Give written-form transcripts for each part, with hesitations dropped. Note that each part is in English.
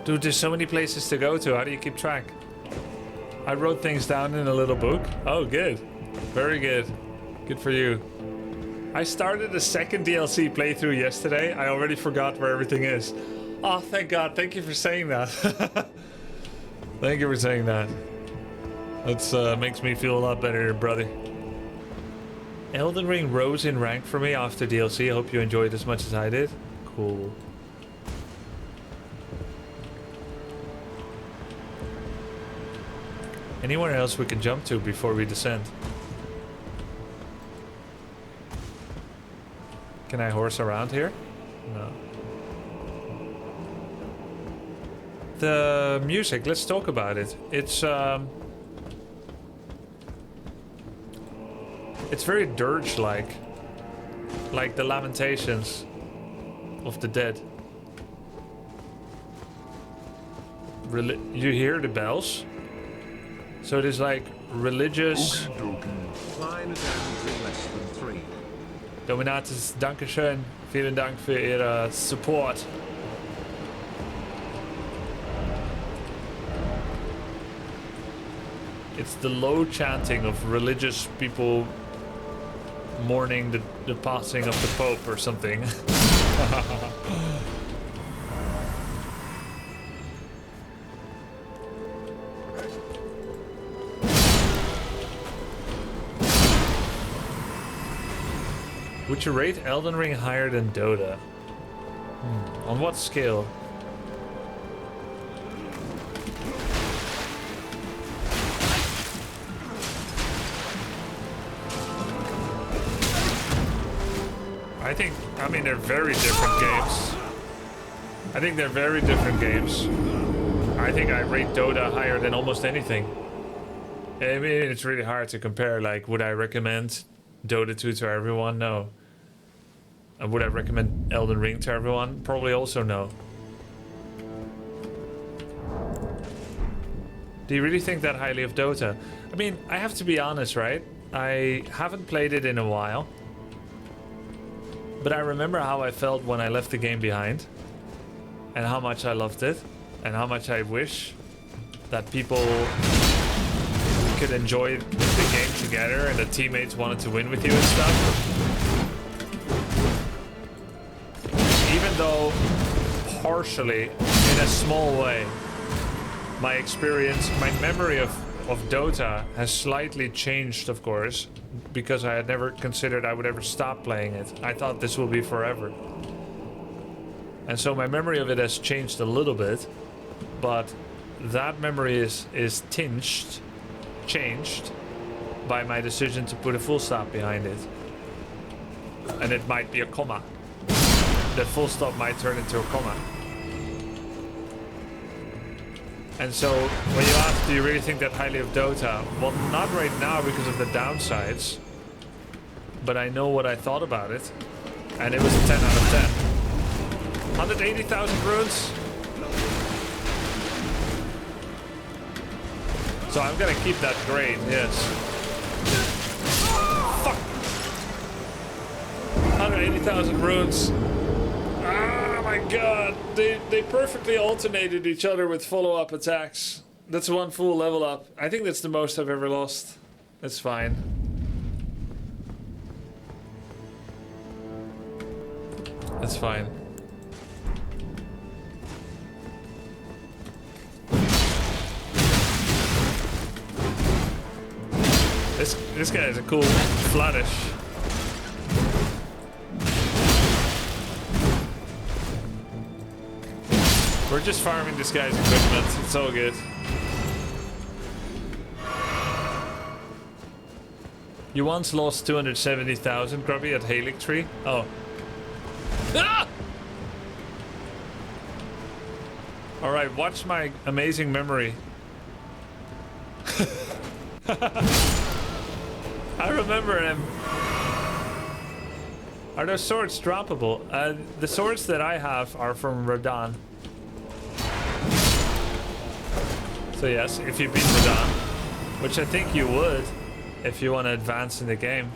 Dude, there's so many places to go to. How do you keep track? I wrote things down in a little book. Oh, good. Very good. Good for you. I started a second DLC playthrough yesterday. I already forgot where everything is. Oh, thank God. Thank you for saying that. Thank you for saying that. That makes me feel a lot better, brother. Elden Ring rose in rank for me after DLC. I hope you enjoyed as much as I did. Cool. Anywhere else we can jump to before we descend? Can I horse around here? No. The music, let's talk about it. It's very dirge-like. Like the lamentations of the dead. You hear the bells? So it is like religious. Dominatus, dankeschön. Vielen Dank für Ihre Support. It's the low chanting of religious people mourning the passing of the Pope or something. Would you rate Elden Ring higher than Dota? On what scale? I mean, they're very different games. I think they're very different games. I think I rate Dota higher than almost anything. I mean, it's really hard to compare. Like, would I recommend Dota 2 to everyone? No. And would I recommend Elden Ring to everyone? Probably also no. Do you really think that highly of Dota? I mean, I have to be honest, right? I haven't played it in a while. But I remember how I felt when I left the game behind. And how much I loved it. And how much I wish that people could enjoy the game together and the teammates wanted to win with you and stuff. Even though, partially, in a small way, my experience, my memory of Dota has slightly changed, of course, because I had never considered I would ever stop playing it. I thought this will be forever. And so my memory of it has changed a little bit, but that memory is changed by my decision to put a full stop behind it. And it might be a comma. That full stop might turn into a comma. And so, when you ask, do you really think that highly of Dota? Well, not right now because of the downsides. But I know what I thought about it. And it was a 10 out of 10. 180,000 runes. So I'm gonna keep that grade, yes. Fuck! 180,000 runes. Oh my god, they perfectly alternated each other with follow-up attacks. That's one full level up. I think that's the most I've ever lost. That's fine. That's fine. This guy is a cool flourish. We're just farming this guy's equipment. It's all good. You once lost 270,000, Grubby, at Halix Tree. Oh. Ah! Alright, watch my amazing memory. I remember him. Are those swords droppable? The swords that I have are from Rodan. So yes, if you beat Rodan, which I think you would, if you want to advance in the game.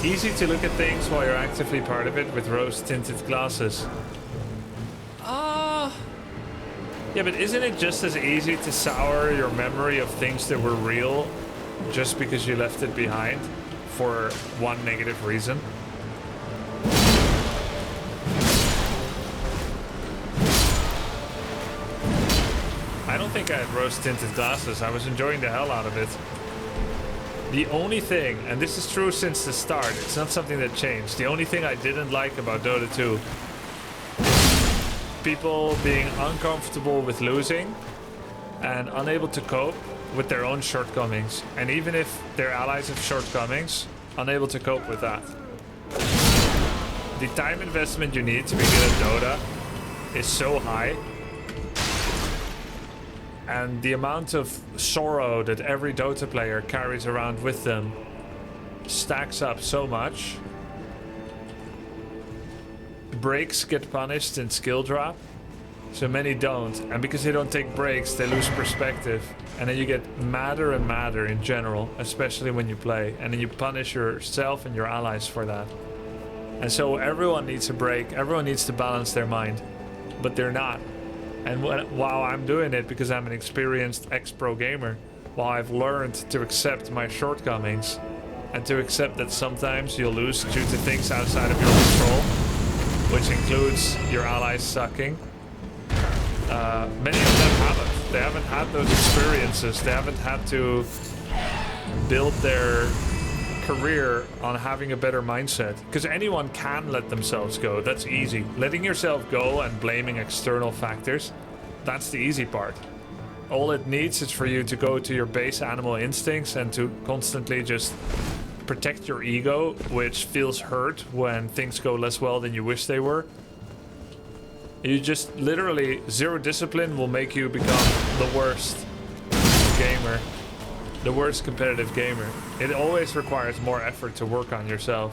Easy to look at things while you're actively part of it with rose-tinted glasses. Yeah, but isn't it just as easy to sour your memory of things that were real just because you left it behind for one negative reason? I don't think I had rose-tinted glasses. I was enjoying the hell out of it. The only thing, and this is true since the start, it's not something that changed. The only thing I didn't like about Dota 2 people being uncomfortable with losing and unable to cope with their own shortcomings. And even if their allies have shortcomings, unable to cope with that. The time investment you need to be good at Dota is so high. And the amount of sorrow that every Dota player carries around with them stacks up so much. Breaks get punished in skill drop, so many don't, and because they don't take breaks they lose perspective, and then you get madder and madder in general, especially when you play, and then you punish yourself and your allies for that. And so everyone needs a break, everyone needs to balance their mind, but they're not. And while I'm doing it because I'm an experienced ex-pro gamer, while I've learned to accept my shortcomings and to accept that sometimes you'll lose due to things outside of your control, which includes your allies sucking. Many of them haven't. They haven't had those experiences. They haven't had to build their career on having a better mindset. Because anyone can let themselves go. That's easy. Letting yourself go and blaming external factors, that's the easy part. All it needs is for you to go to your base animal instincts and to constantly just protect your ego, which feels hurt when things go less well than you wish they were. You just literally, zero discipline will make you become the worst gamer, the worst competitive gamer. It always requires more effort to work on yourself.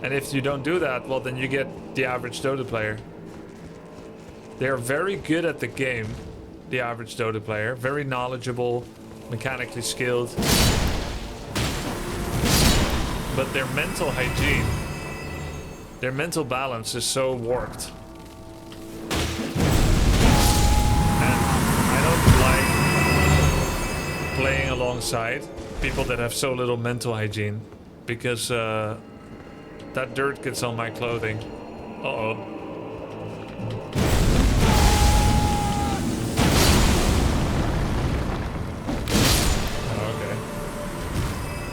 And if you don't do that, well, then you get the average Dota player. They are very good at the game, the average Dota player, very knowledgeable, mechanically skilled. But their mental hygiene, their mental balance is so warped. And I don't like playing alongside people that have so little mental hygiene, because that dirt gets on my clothing. Uh-oh.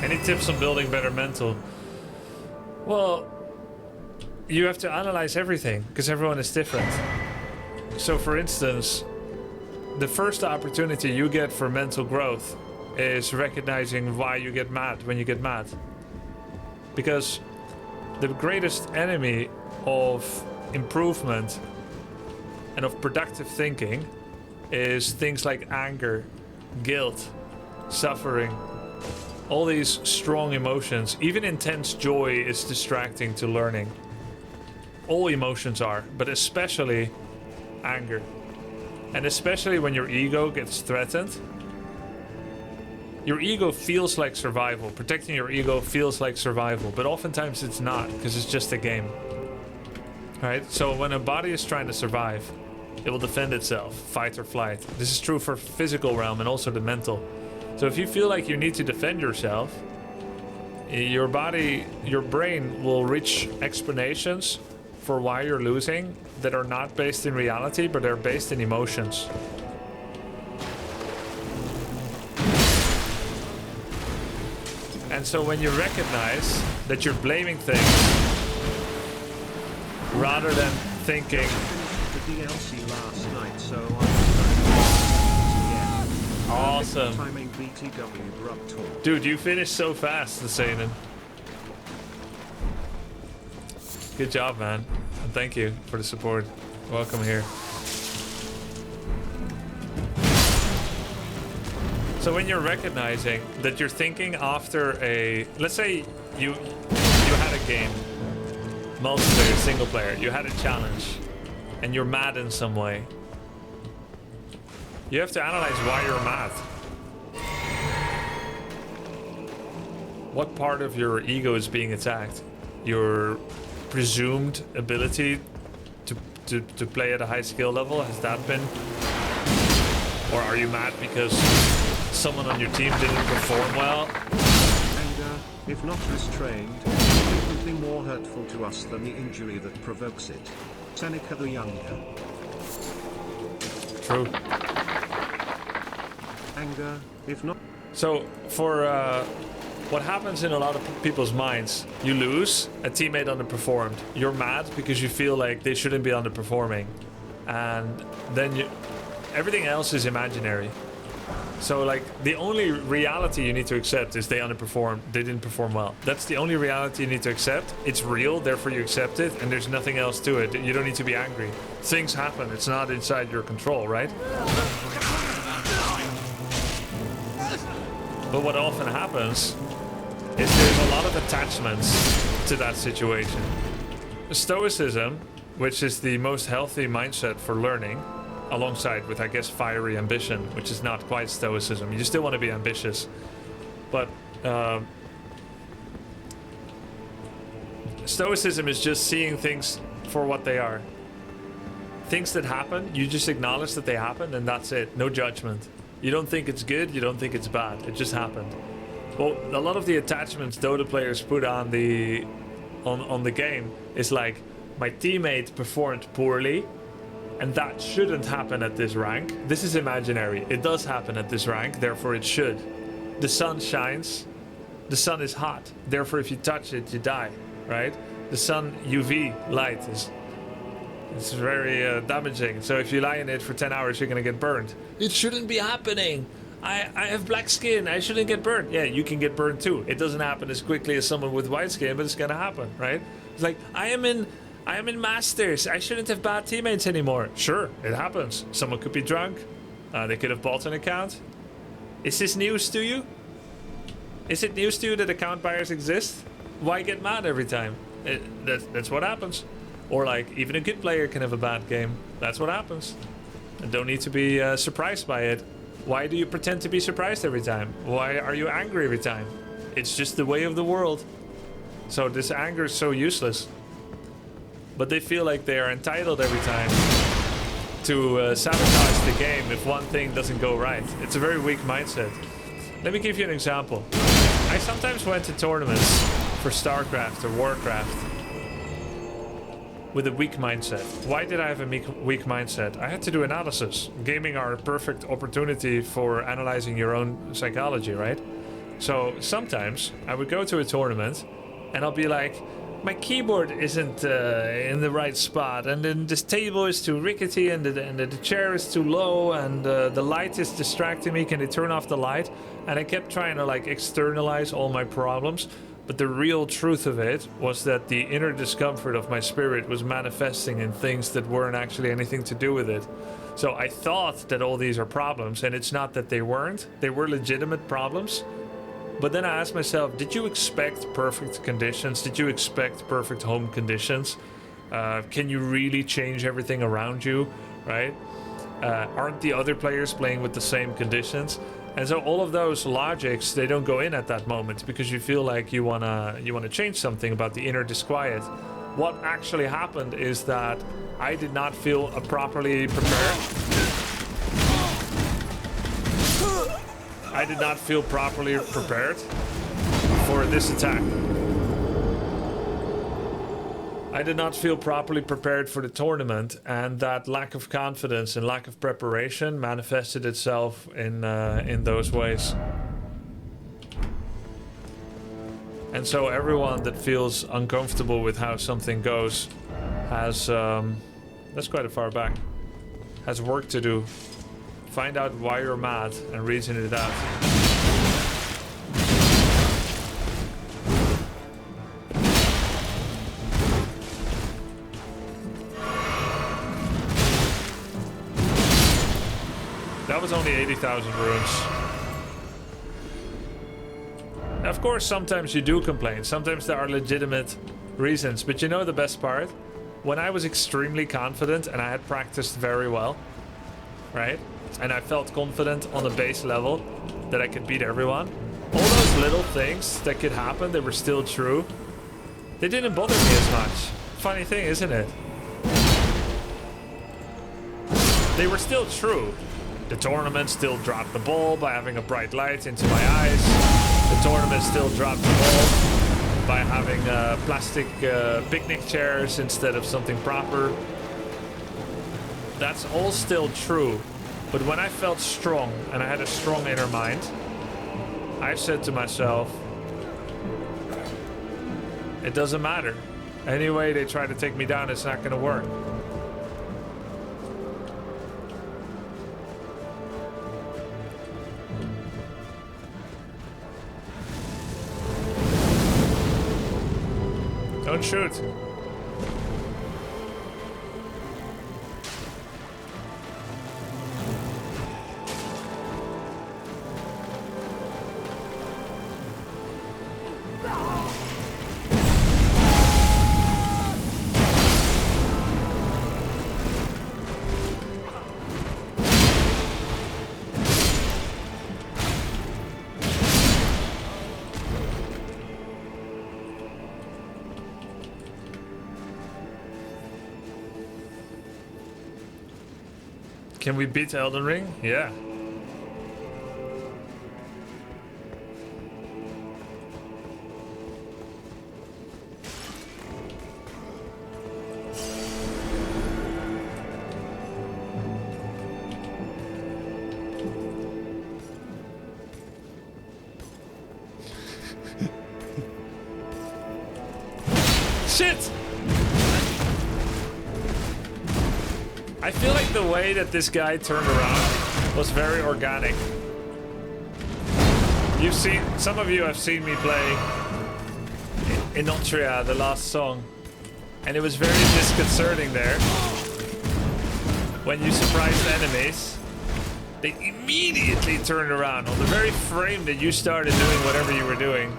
Any tips on building better mental? Well, you have to analyze everything, because everyone is different. So for instance, the first opportunity you get for mental growth is recognizing why you get mad when you get mad. Because the greatest enemy of improvement and of productive thinking is things like anger, guilt, suffering. All these strong emotions, even intense joy is distracting to learning. All emotions are, but especially anger. And especially when your ego gets threatened. Your ego feels like survival. Protecting your ego feels like survival, but oftentimes it's not, because it's just a game. Right? So when a body is trying to survive, it will defend itself, fight or flight. This is true for physical realm and also the mental. So if you feel like you need to defend yourself, your body, your brain will reach explanations for why you're losing that are not based in reality, but they're based in emotions. And so when you recognize that you're blaming things rather than thinking, the DLC last night, so awesome. Timing BTW Dude, you finished so fast, the Seinen. Good job, man. And thank you for the support. Welcome here. So when you're recognizing that you're thinking after a... Let's say you had a game, multiplayer, single player, you had a challenge, and you're mad in some way. You have to analyze why you're mad. What part of your ego is being attacked? Your presumed ability to play at a high skill level? Has that been? Or are you mad because someone on your team didn't perform well? Anger, if not restrained, is frequently more hurtful to us than the injury that provokes it. Seneca the Younger. True. Anger, if not... So, for what happens in a lot of people's minds, you lose, a teammate underperformed. You're mad because you feel like they shouldn't be underperforming. And then everything else is imaginary. So, like, the only reality you need to accept is they underperformed, they didn't perform well. That's the only reality you need to accept. It's real, therefore you accept it, and there's nothing else to it. You don't need to be angry. Things happen, it's not inside your control, right? But what often happens is there's a lot of attachments to that situation. Stoicism, which is the most healthy mindset for learning, alongside with, I guess, fiery ambition, which is not quite stoicism. You still want to be ambitious. But stoicism is just seeing things for what they are. Things that happen, you just acknowledge that they happened, and that's it. No judgment. You don't think it's good, you don't think it's bad. It just happened. Well, a lot of the attachments Dota players put on the game is like, my teammate performed poorly, and that shouldn't happen at this rank. This is imaginary. It does happen at this rank, therefore it should. The sun shines. The sun is hot. Therefore, if you touch it, you die, right? The sun UV light it's very damaging. So if you lie in it for 10 hours, you're gonna get burned. It shouldn't be happening. I have black skin. I shouldn't get burned. Yeah, you can get burned too. It doesn't happen as quickly as someone with white skin, but it's gonna happen, right? It's like, I am in Masters. I shouldn't have bad teammates anymore. Sure, it happens. Someone could be drunk. They could have bought an account. Is this news to you? Is it news to you that account buyers exist? Why get mad every time? That's what happens. Or like, even a good player can have a bad game. That's what happens. And don't need to be surprised by it. Why do you pretend to be surprised every time? Why are you angry every time? It's just the way of the world. So this anger is so useless. But they feel like they are entitled every time to sabotage the game if one thing doesn't go right. It's a very weak mindset. Let me give you an example. I sometimes went to tournaments for StarCraft or Warcraft with a weak mindset. Why did I have a weak mindset? I had to do analysis. Gaming are a perfect opportunity for analyzing your own psychology, right? So sometimes I would go to a tournament and I'll be like, my keyboard isn't in the right spot, and then this table is too rickety, and the chair is too low, and the light is distracting me. Can they turn off the light? And I kept trying to like externalize all my problems. But the real truth of it was that the inner discomfort of my spirit was manifesting in things that weren't actually anything to do with it. So I thought that all these are problems, and it's not that they weren't. They were legitimate problems. But then I asked myself, did you expect perfect conditions? Did you expect perfect home conditions? Can you really change everything around you, right? Aren't the other players playing with the same conditions? And so all of those logics, they don't go in at that moment because you feel like you wanna change something about the inner disquiet. What actually happened is that I did not feel properly prepared. I did not feel properly prepared for this attack. I did not feel properly prepared for the tournament, and that lack of confidence and lack of preparation manifested itself in those ways. And so everyone that feels uncomfortable with how something goes has, that's quite a far back, has work to do. Find out why you're mad and reason it out. That was only 80,000 runes. Of course, sometimes you do complain. Sometimes there are legitimate reasons. But you know the best part? When I was extremely confident and I had practiced very well, right? And I felt confident on the base level that I could beat everyone. All those little things that could happen that were still true, they didn't bother me as much. Funny thing, isn't it? They were still true. The tournament still dropped the ball by having a bright light into my eyes. The tournament still dropped the ball by having plastic picnic chairs instead of something proper. That's all still true. But when I felt strong and I had a strong inner mind, I said to myself, it doesn't matter. Anyway, they try to take me down, it's not going to work. Don't shoot. Can we beat Elden Ring? Yeah. Shit! I feel like the way that this guy turned around was very organic. You've seen, some of you have seen me play in Notria, the last song, and it was very disconcerting there. When you surprised enemies, they immediately turned around on the very frame that you started doing whatever you were doing.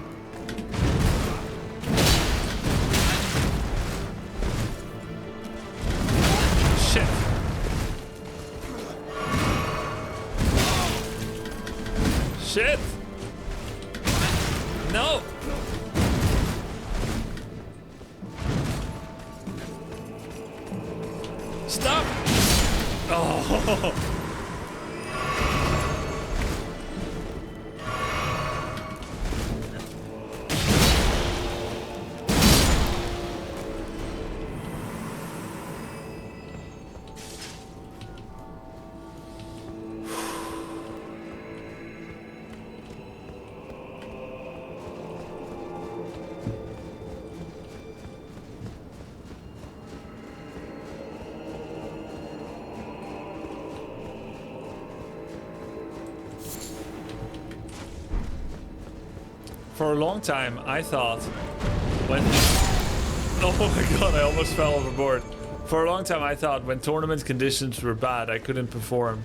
Shit. Shit! No! Stop! Oh! For a long time, I thought when... Oh my god, I almost fell overboard. For a long time, I thought when tournament conditions were bad, I couldn't perform.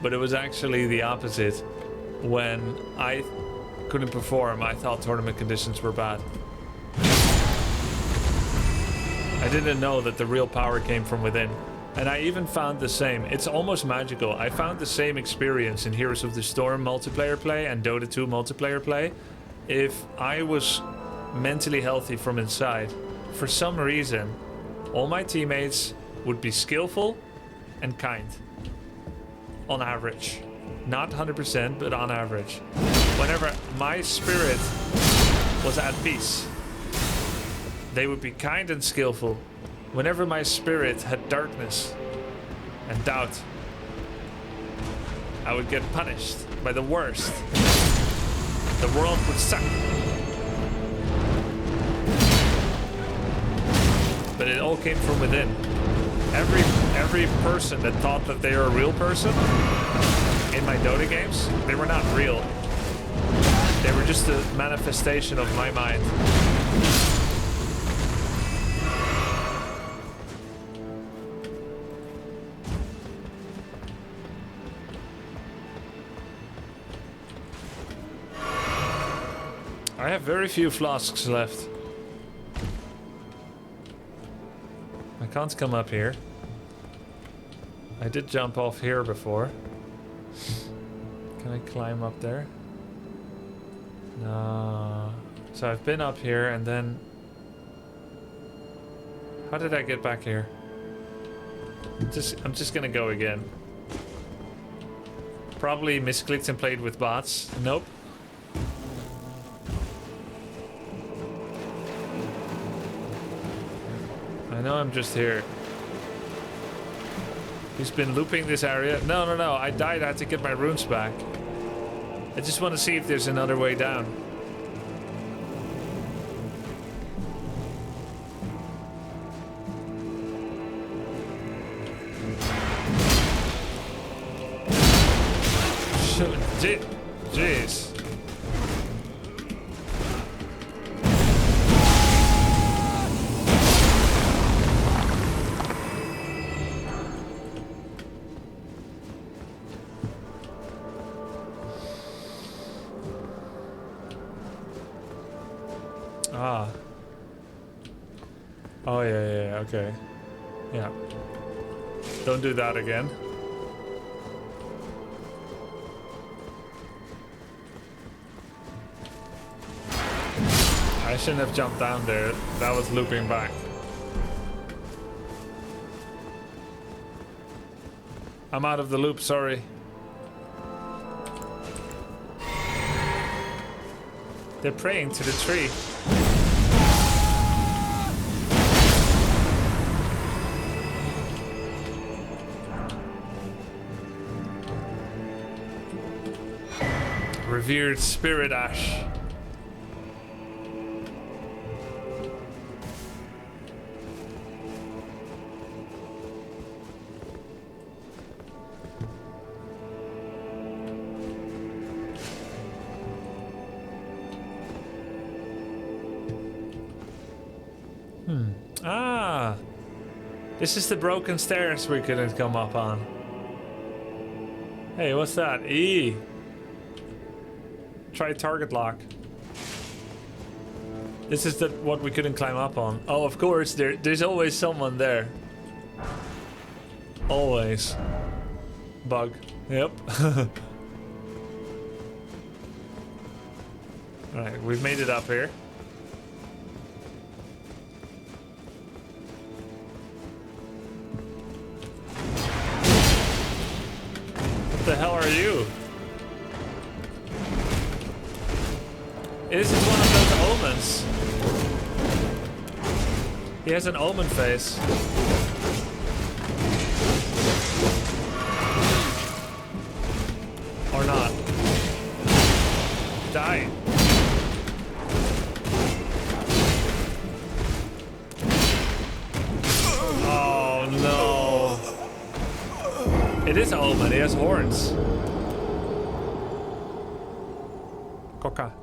But it was actually the opposite. When I couldn't perform, I thought tournament conditions were bad. I didn't know that the real power came from within. And I even found the same. It's almost magical. I found the same experience in Heroes of the Storm multiplayer play and Dota 2 multiplayer play. If I was mentally healthy from inside, for some reason, all my teammates would be skillful and kind. On average. Not 100%, but on average. Whenever my spirit was at peace, they would be kind and skillful. Whenever my spirit had darkness and doubt, I would get punished by the worst. The world would suck. But it all came from within. Every person that thought that they were a real person in my Dota games, they were not real. They were just a manifestation of my mind. I have very few flasks left. I can't come up here. I did jump off here before. Can I climb up there? No. So I've been up here and then... How did I get back here? I'm just gonna go again. Probably misclicked and played with bots. Nope. I know I'm just here. He's been looping this area. No, no, no. I died. I had to get my runes back. I just want to see if there's another way down. Jeez. Ah. Oh, yeah, okay. Yeah. Don't do that again. I shouldn't have jumped down there. That was looping back. I'm out of the loop, sorry. They're praying to the tree. Revered Spirit Ash. Ah, this is the broken stairs we couldn't come up on. Hey, what's that? E. Try target lock. This is what we couldn't climb up on. Oh, of course, there's always someone there. Always. Bug. Yep. Alright, we've made it up here. What the hell are you? This is one of those omens. He has an omen face. Or not. Die. Oh no. It is omen, he has horns. Coca.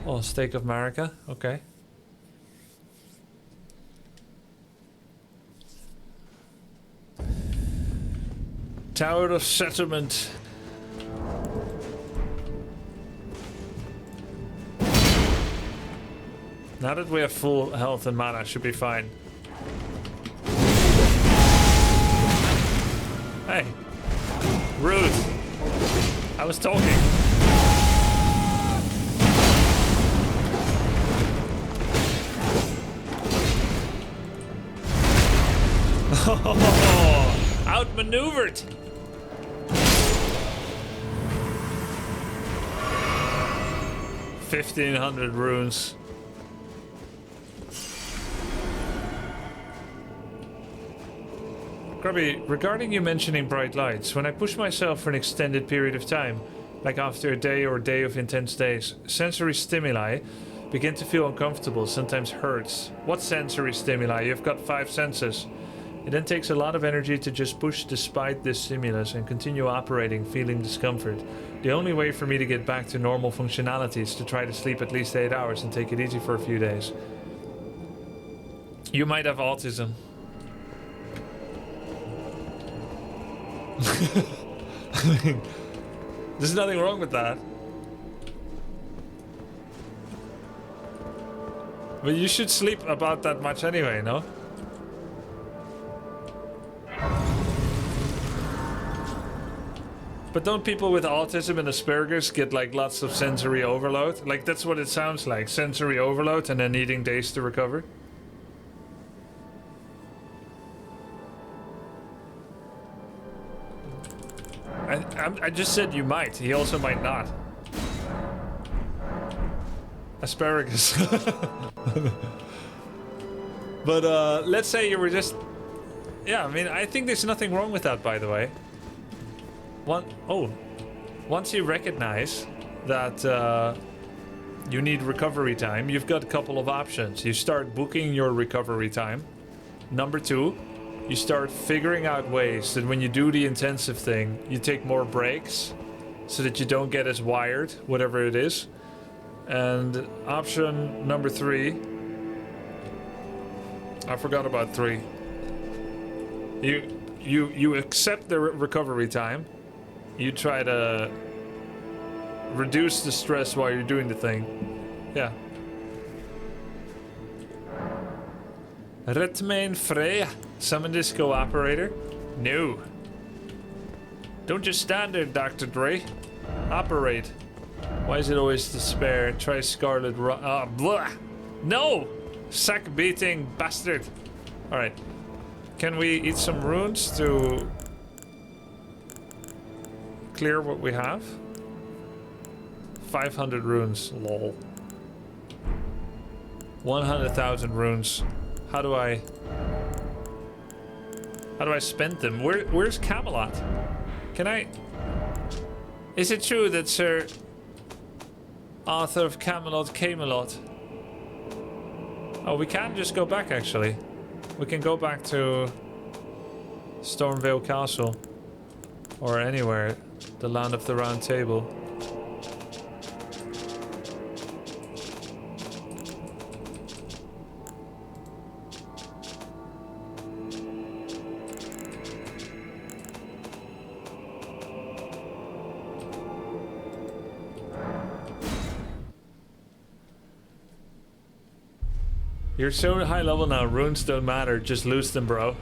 Oh, Stake of Marika. Okay. Tower of Settlement. Now that we have full health and mana, should be fine. Hey. Rude. I was talking. Outmaneuvered. 1,500 runes. Grubby, regarding you mentioning bright lights, when I push myself for an extended period of time, like after a day or day of intense days, sensory stimuli begin to feel uncomfortable, sometimes hurts. What sensory stimuli? You've got 5 senses. It then takes a lot of energy to just push despite this stimulus and continue operating, feeling discomfort. The only way for me to get back to normal functionality is to try to sleep at least 8 hours and take it easy for a few days. You might have autism. There's nothing wrong with that. But you should sleep about that much anyway, no? But don't people with autism and Asperger's get like lots of sensory overload? Like that's what it sounds like, sensory overload and then needing days to recover. I just said you might. He also might not. Asparagus. But let's say you were just... Yeah, I mean, I think there's nothing wrong with that, by the way. Once you recognize that you need recovery time, you've got a couple of options. You start booking your recovery time. Number 2, you start figuring out ways that when you do the intensive thing, you take more breaks so that you don't get as wired, whatever it is. And option number 3, I forgot about 3. You accept the recovery time. You try to reduce the stress while you're doing the thing. Yeah. Redmain Freya. Summon Disco Operator? No. Don't just stand there, Dr. Dre. Operate. Why is it always despair? Try Scarlet blah. No! Sack beating bastard. Alright. Can we eat some runes to clear what we have? 500 runes. Lol. 100,000 runes. How do I spend them? Where's Camelot? Can I... Is it true that Sir Arthur of Camelot? Oh, we can just go back, actually. We can go back to Stormvale Castle. Or anywhere. The Land of the Round Table. You're so high level now, runes don't matter, just lose them, bro.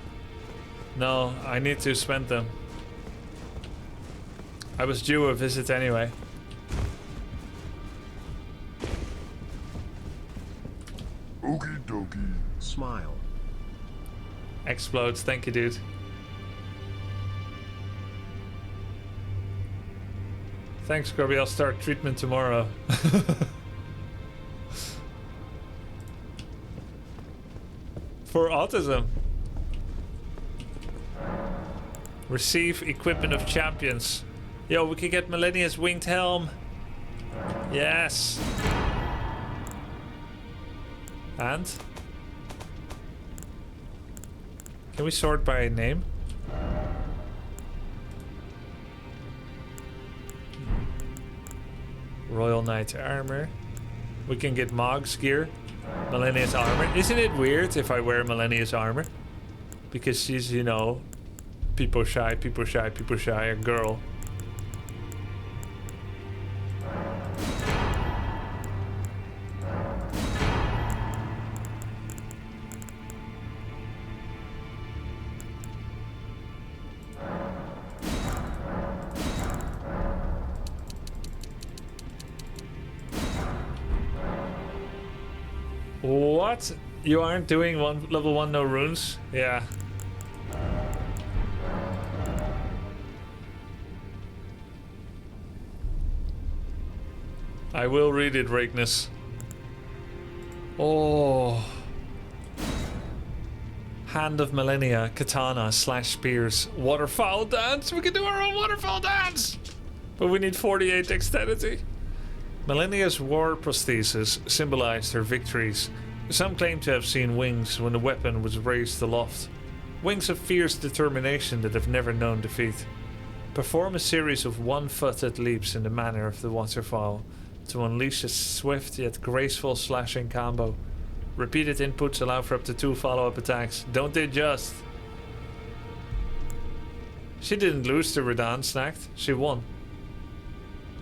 No, I need to spend them. I was due a visit anyway. Okie dokie. Smile. Explodes, thank you, dude. Thanks, Kirby, I'll start treatment tomorrow. For autism. Receive equipment of champions. Yo, we could get Millennia's winged helm. Yes. And? Can we sort by name? Royal Knight armor. We can get Mog's gear. Millennia's armor. Isn't it weird if I wear Millennia's armor? Because she's, you know, people shy, a girl. What? You aren't doing level 1 no runes? Yeah. I will read it, Rakeness. Oh. Hand of Millennia, katana, slash spears, waterfowl dance. We can do our own waterfowl dance! But we need 48 dexterity. Millennia's war prosthesis symbolized her victories. Some claim to have seen wings when the weapon was raised aloft. Wings of fierce determination that have never known defeat. Perform a series of one-footed leaps in the manner of the waterfowl to unleash a swift yet graceful slashing combo. Repeated inputs allow for up to 2 follow-up attacks. Don't they just? She didn't lose to Radahn, Snacked. She won.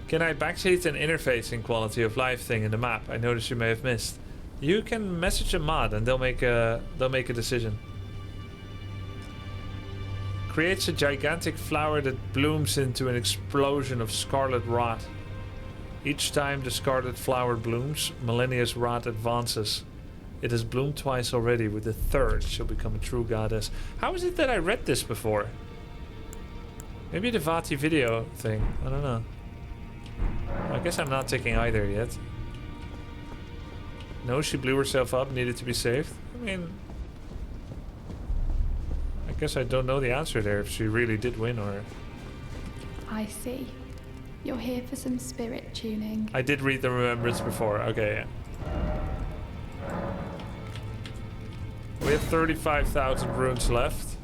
Can I backseat an interfacing quality of life thing in the map? I noticed you may have missed. You can message a mod and they'll make a decision. Creates a gigantic flower that blooms into an explosion of scarlet rot. Each time the scarlet flower blooms, Millennia's rot advances. It has bloomed twice already, with the third she'll become a true goddess. How is it that I read this before? Maybe the Vati video thing. I don't know. I guess I'm not taking either yet. No, she blew herself up, needed to be saved. I mean, I guess I don't know the answer there, if she really did win or... I see. You're here for some spirit tuning. I did read the remembrance before. Okay, yeah. We have 35,000 runes left.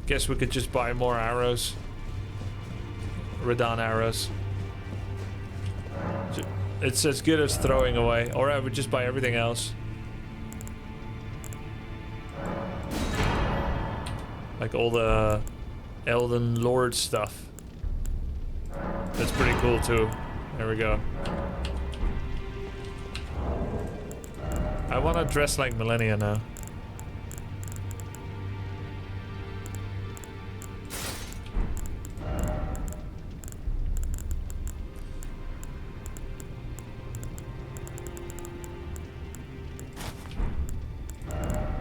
Guess we could just buy more arrows. Radon arrows. It's as good as throwing away. Or I would just buy everything else. Like all the Elden Lord stuff. That's pretty cool too. There we go. I want to dress like Millennia now.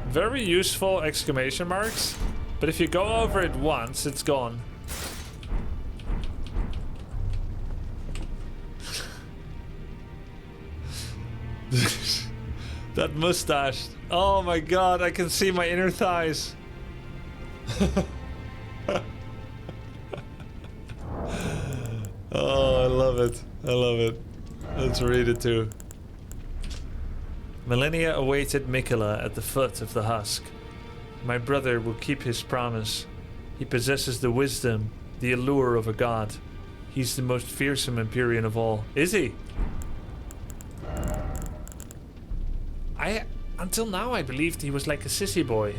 Very useful exclamation marks, but if you go over it once, it's gone. That mustache. Oh my god, I can see my inner thighs. Oh, I love it. I love it. Let's read it too. Millennia awaited Mikola at the foot of the husk. My brother will keep his promise. He possesses the wisdom, the allure of a god. He's the most fearsome Empyrean of all. Is he? Until now I believed he was like a sissy boy.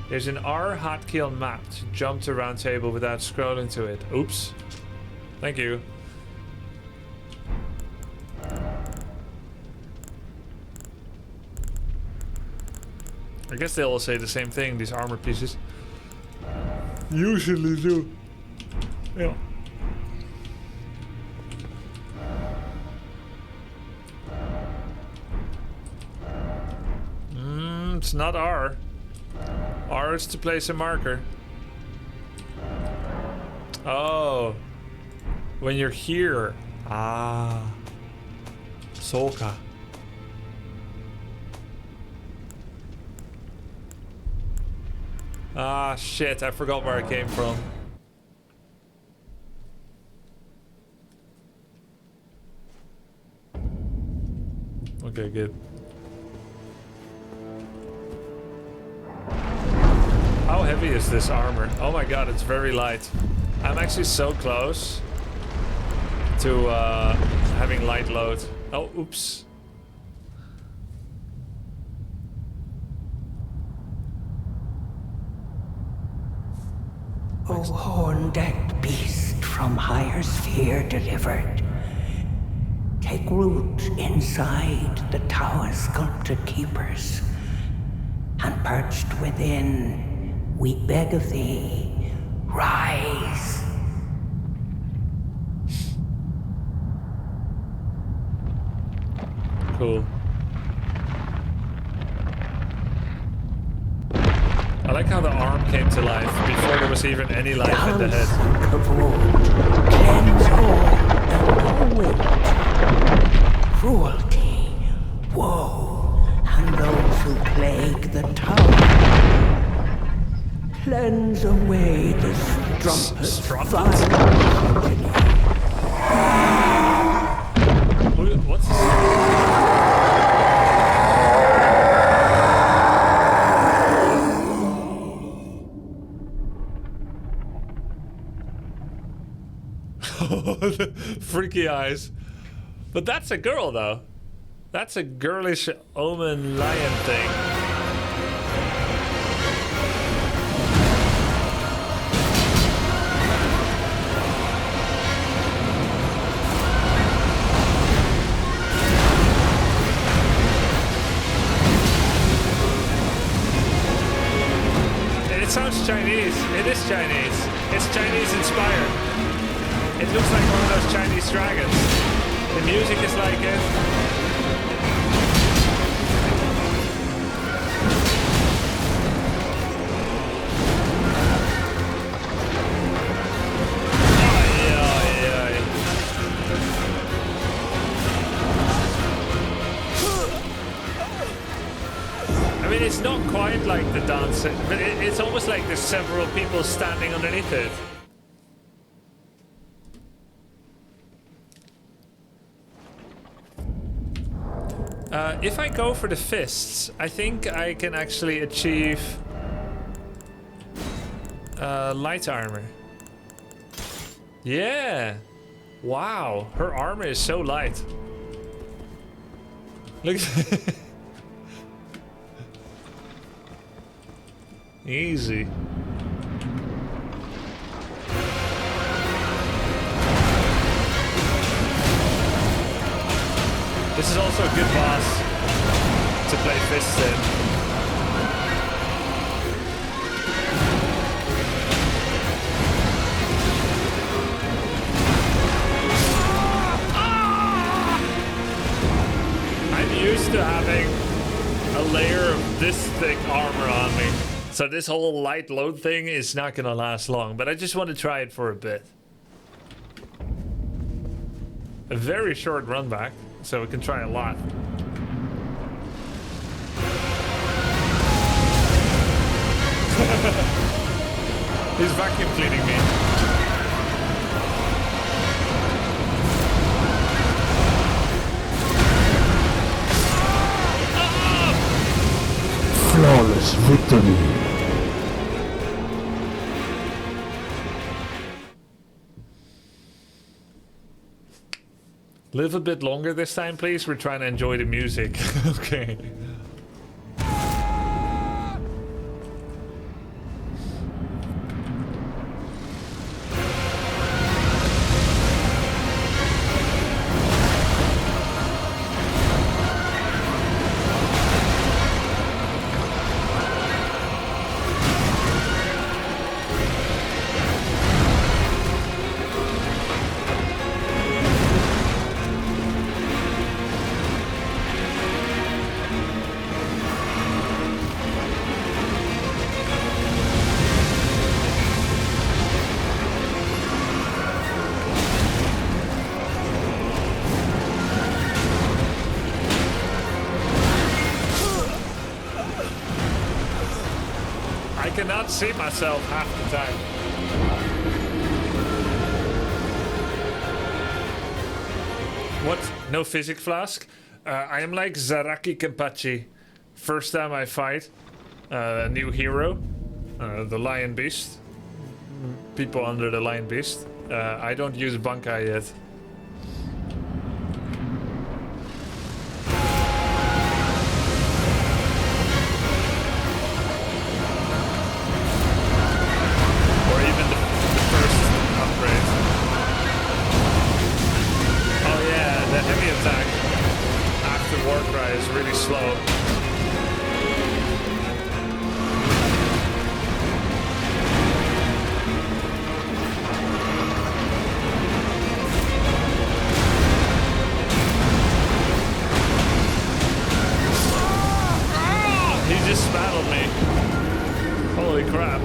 There's an R hotkey on map to jump to round table without scrolling to it. Oops. Thank you. I guess they all say the same thing, these armor pieces. Usually do. Yeah. It's not R. R is to place a marker. Oh. When you're here. Ah. Soka. Ah, shit. I forgot where I came from. Okay, good. How heavy is this armor? Oh my god, it's very light. I'm actually so close to having light load. Oh, oops. O horn-decked beast from higher sphere delivered, take root inside the tower sculpted keepers, and perched within, we beg of thee, rise. Cool. I like how the arm came to life before there was even any life in the head. Cleanse all and cruelty, woe, and those who plague the tower. Cleanse away the strumpet's Strumpets? What's this? Freaky eyes. But that's a girl, though. That's a girlish omen lion thing. It sounds Chinese. It is Chinese. It's Chinese inspired. It looks like one of those Chinese dragons. The music is like it. I mean, it's not quite like the dancing, but it's almost like there's several people standing underneath it. If I go for the fists, I think I can actually achieve light armor. Yeah! Wow, her armor is so light. Look at Easy. This is also a good boss to play fists in. I'm used to having a layer of this thick armor on me. So this whole light load thing is not gonna last long, but I just want to try it for a bit. A very short run back, so we can try a lot. He's vacuum cleaning me. Flawless victory. Live a bit longer this time, please. We're trying to enjoy the music. Okay. I cannot see myself half the time. What? No physic flask? I am like Zaraki Kenpachi. First time I fight a new hero, the Lion Beast. People under the Lion Beast. I don't use Bankai yet. Really slow. He just battled me. Holy crap.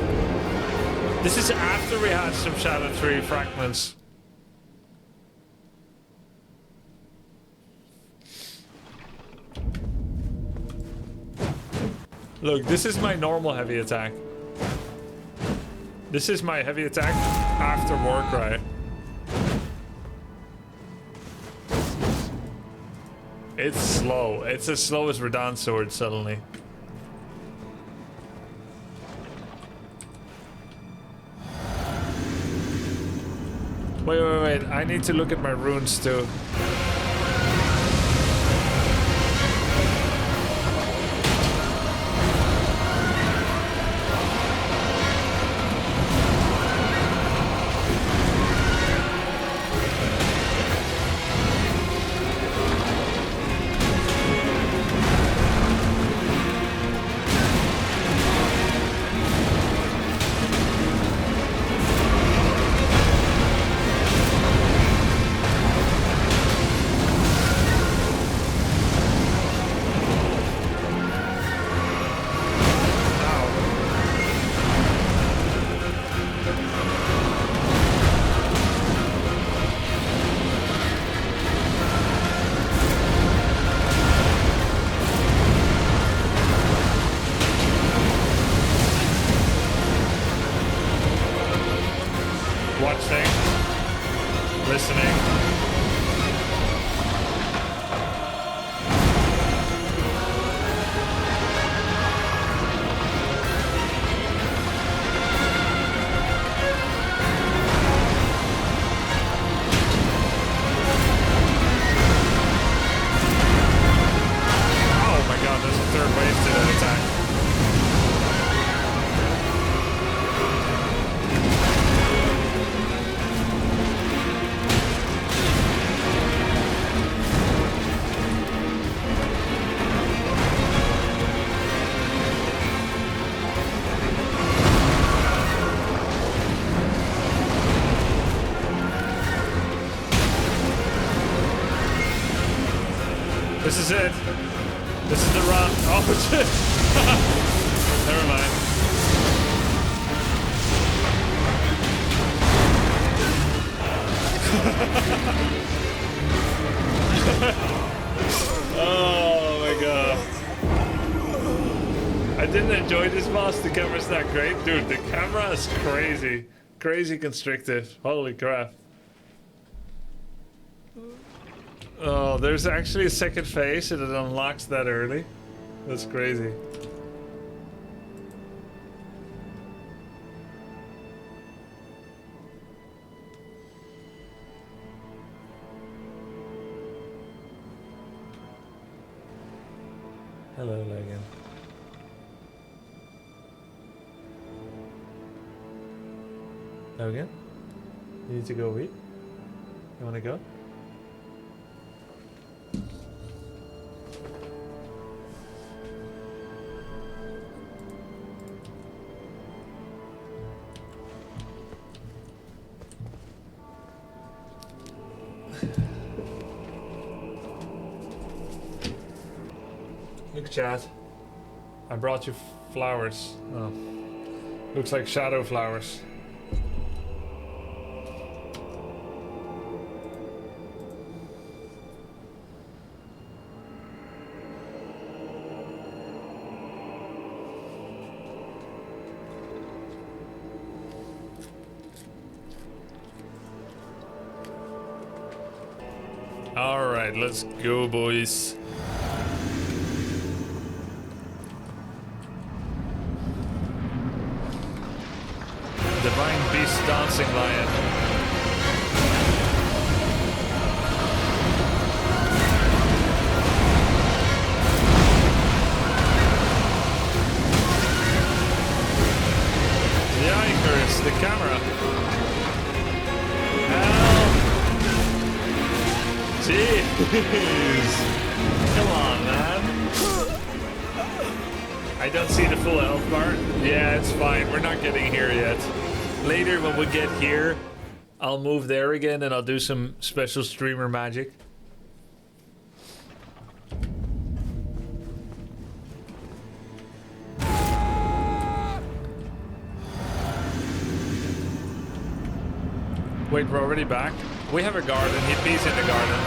This is after we had some Shadow Tree fragments. Look, this is my normal heavy attack. This is my heavy attack after Warcry. It's slow. It's as slow as Radahn Sword suddenly. Wait. I need to look at my runes too. third wave to that attack. This is it. This is the run. Oh shit! Never mind. Oh my god. I didn't enjoy this boss. The camera's not great. Dude, the camera is crazy. Crazy constrictive. Holy crap. Oh, there's actually a second phase and it unlocks that early. That's crazy. Hello, Logan. Logan? You need to go eat? You wanna go? Look, chat. I brought you flowers. Oh. Looks like shadow flowers. All right, let's go, boys. Divine Beast Dancing Lion. Yikers, the camera. Help! Jeez! Come on, man. I don't see the full health bar. Yeah, it's fine. We're not getting here yet. Later, when we get here, I'll move there again and I'll do some special streamer magic. Wait, we're already back? We have a garden. He's in the garden.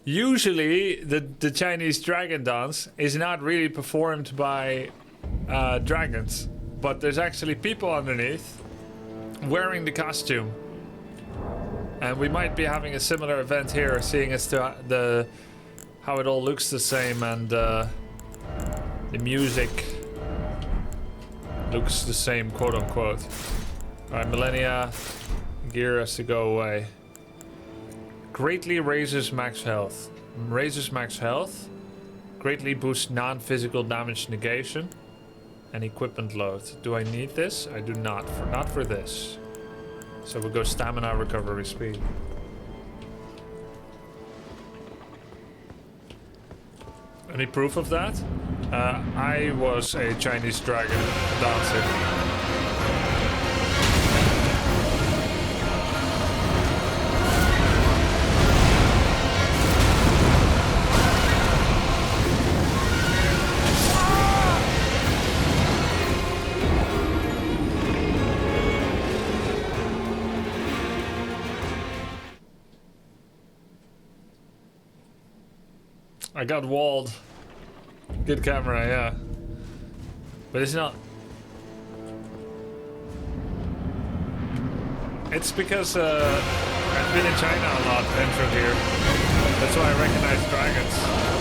Usually, the Chinese dragon dance is not really performed by dragons, but there's actually people underneath wearing the costume. And we might be having a similar event here, seeing as to how it all looks the same and the music looks the same, quote unquote. Alright, Millennia, gear has to go away. Greatly raises max health. Raises max health. Greatly boosts non-physical damage negation. And equipment load. Do I need this? I do not. Not for this. So we'll go stamina recovery speed. Any proof of that? I was a Chinese dragon dancer. I got walled. Good camera, yeah. But it's not. It's because I've been in China a lot, intro here. That's why I recognize dragons.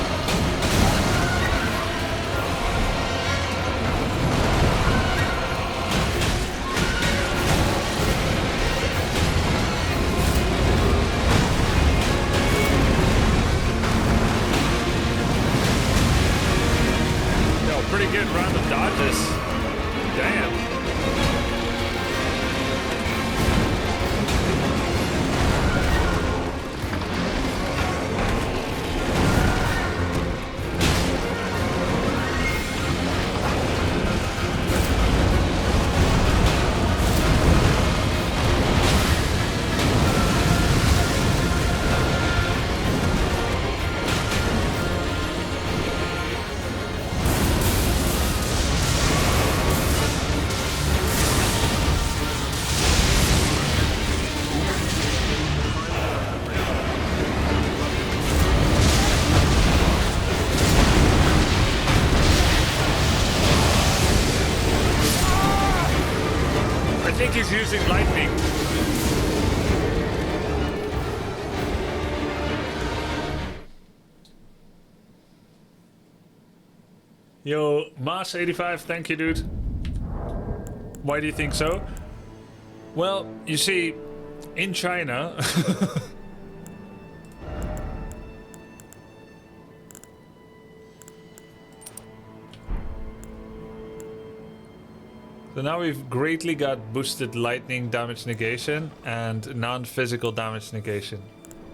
Pretty good round of dodges. Damn. He's using lightning. Yo, Mas85, thank you, dude. Why do you think so? Well, you see, in China... So now we've greatly got boosted lightning damage negation and non-physical damage negation.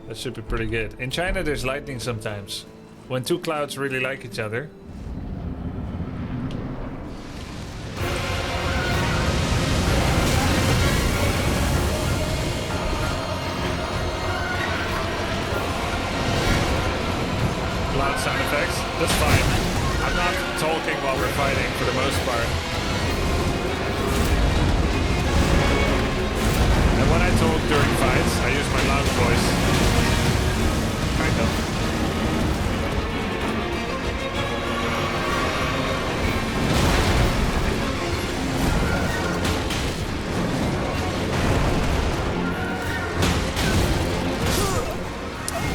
That should be pretty good. In China there's lightning sometimes. When two clouds really like each other. Loud sound effects, that's fine. I'm not talking while we're fighting for the most part. And when I talk during fights, I use my loud voice. Kind of.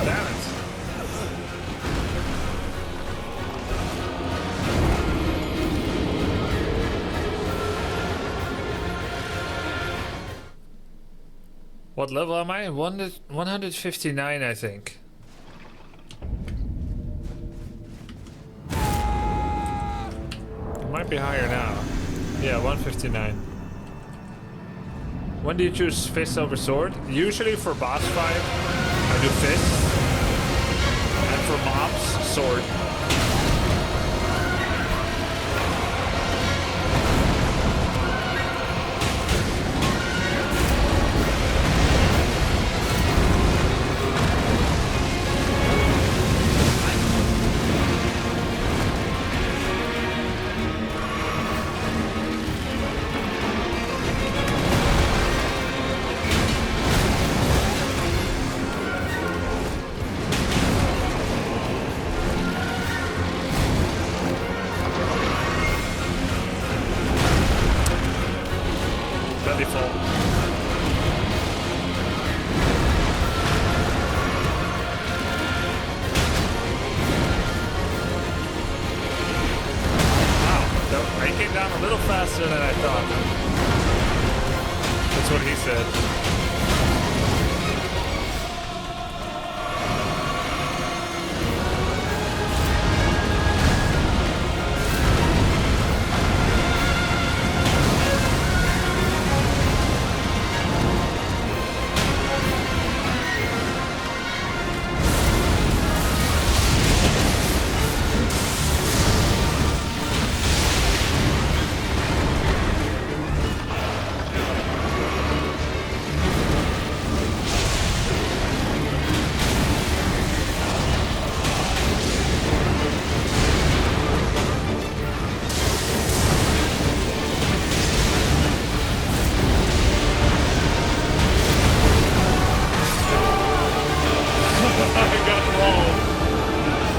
Damn it. What level am I? 159, I think. It might be higher now. Yeah, 159. When do you choose fist over sword? Usually for boss fight, I do fist. And for mobs, sword.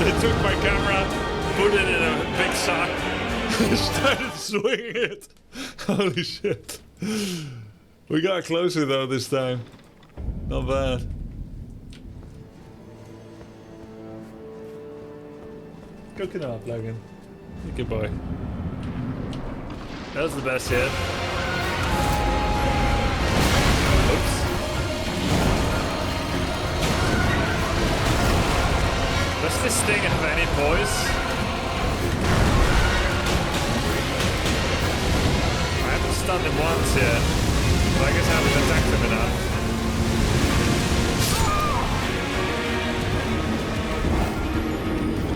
They took my camera, put it in a big sock, started swinging it. Holy shit. We got closer though this time. Not bad. Coconut plugin. Good boy. That was the best yet. Oops. Does this thing have any voice? I haven't stunned him once yet. But I guess I haven't attacked him enough.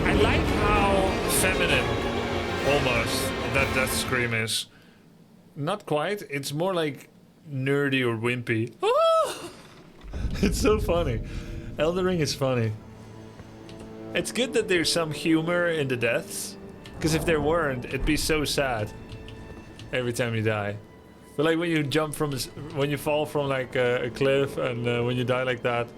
I like how feminine, almost, that scream is. Not quite. It's more like nerdy or wimpy. Oh! It's so funny. Elden Ring is funny. It's good that there's some humor in the deaths. Because if there weren't, it'd be so sad. Every time you die. But like when you jump from... When you fall from like a cliff and when you die like that.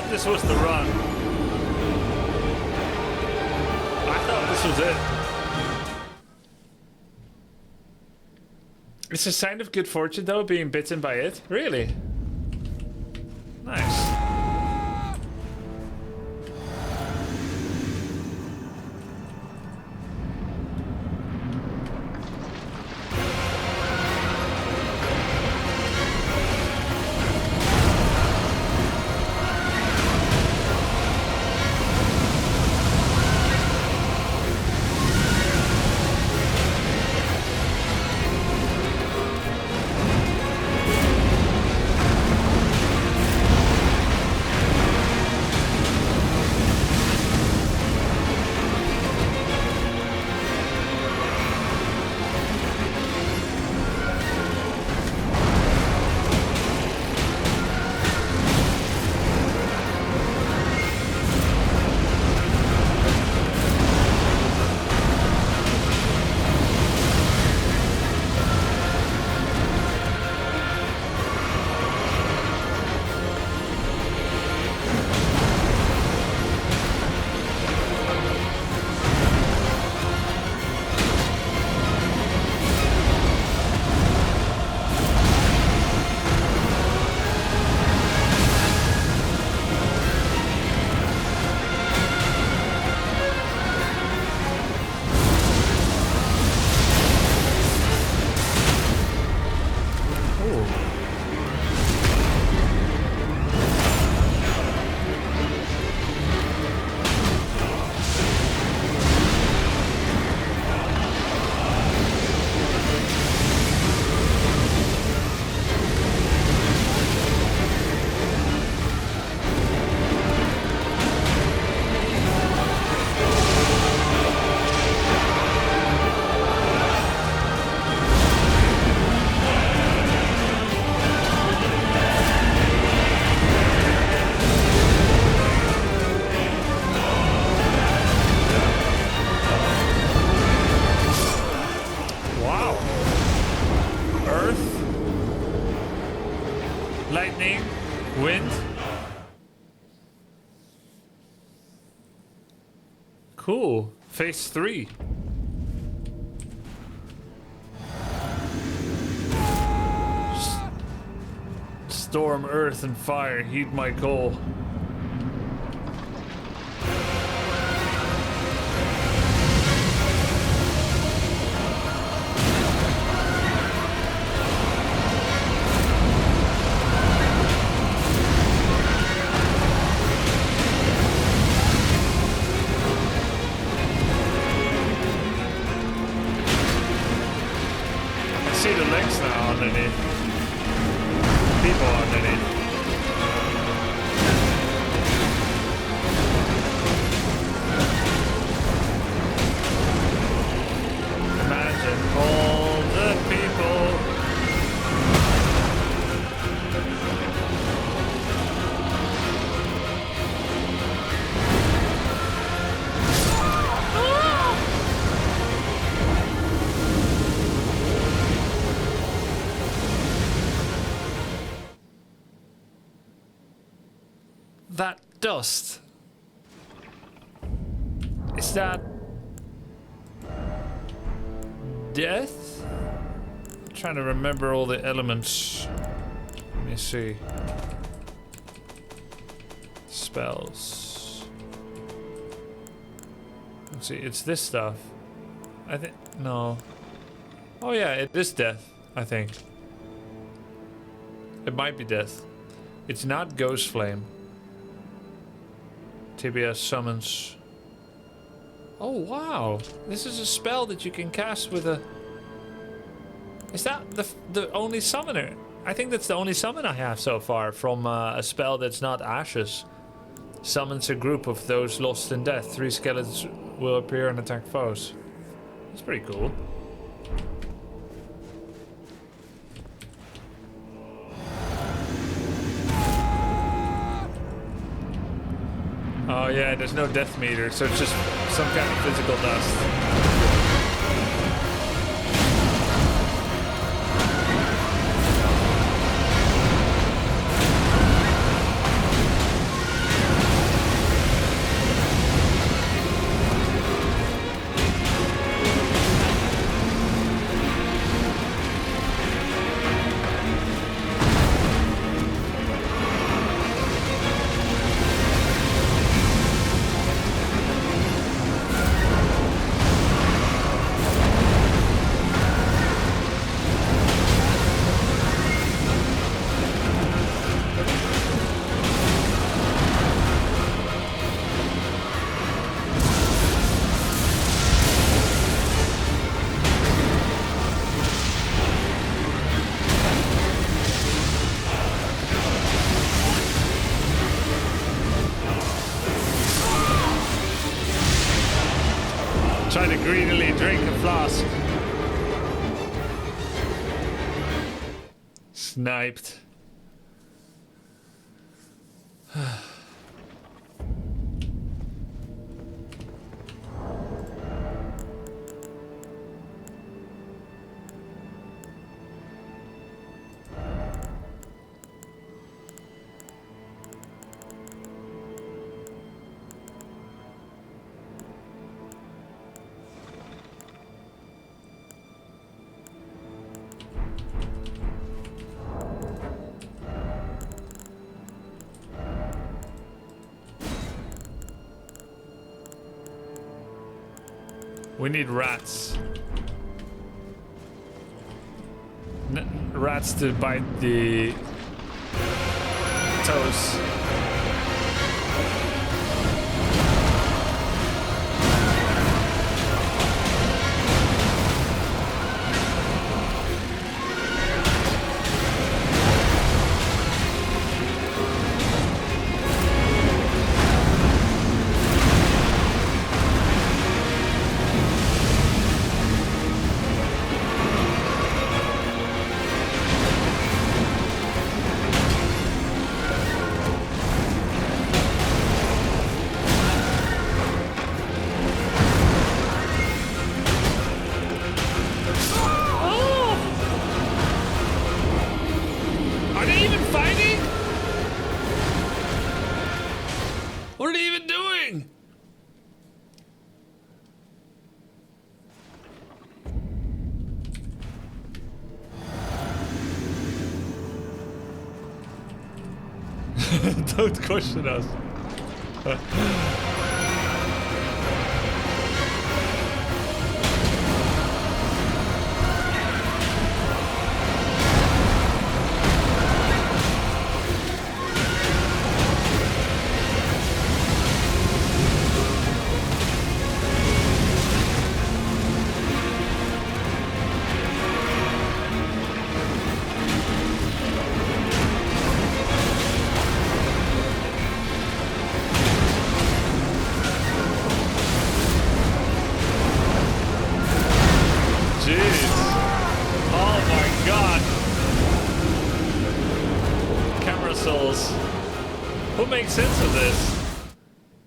This was the run. I thought this was it. It's a sign of good fortune though, being bitten by it. Really? Nice. Cool. Phase 3. Storm, earth, and fire, heed my call. See the legs now underneath. People underneath. Imagine all the people. That dust. Is that death? I'm trying to remember all the elements. Let me see. Spells. Let's see, it's this stuff. I think no. Oh yeah, it is death, I think. It might be death. It's not Ghost Flame. Tibia summons. Oh wow! This is a spell that you can cast with a. Is that the only summoner? I think that's the only summon I have so far from a spell that's not ashes. Summons a group of those lost in death. 3 skeletons will appear and attack foes. That's pretty cool. Oh yeah, there's no death meter, so it's just some kind of physical dust. Trying to greedily drink a flask. Sniped. We need rats. Rats to bite the toes. Don't question us.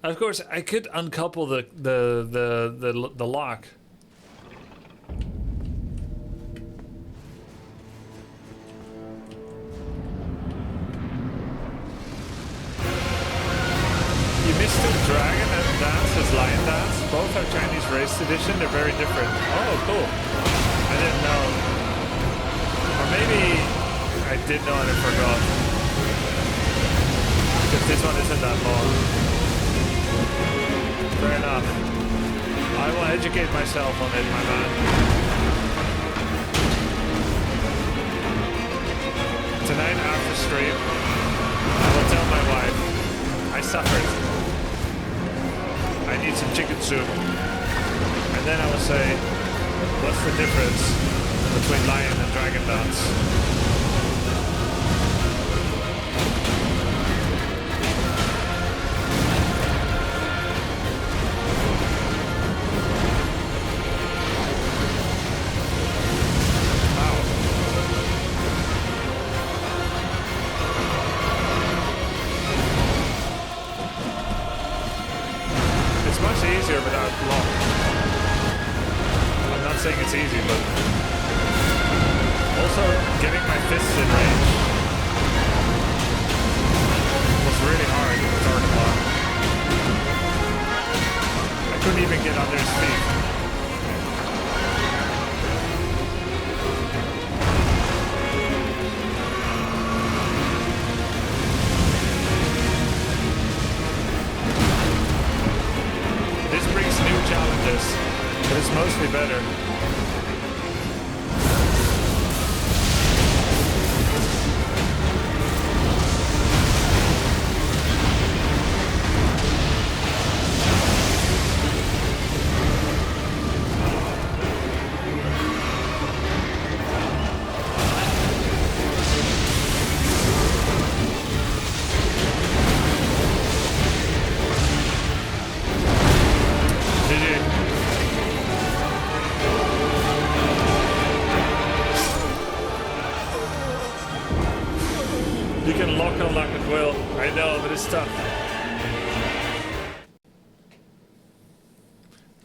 Of course, I could uncouple the lock. You missed the Dragon and Dance as Lion Dance. Both are Chinese race edition. They're very different. Oh, cool. I didn't know. Or maybe I did know and I forgot. Because this one isn't that long. Fair enough. I will educate myself on it, my man. Tonight after stream, I will tell my wife I suffered. I need some chicken soup. And then I will say, what's the difference between Lion and Dragon Dance?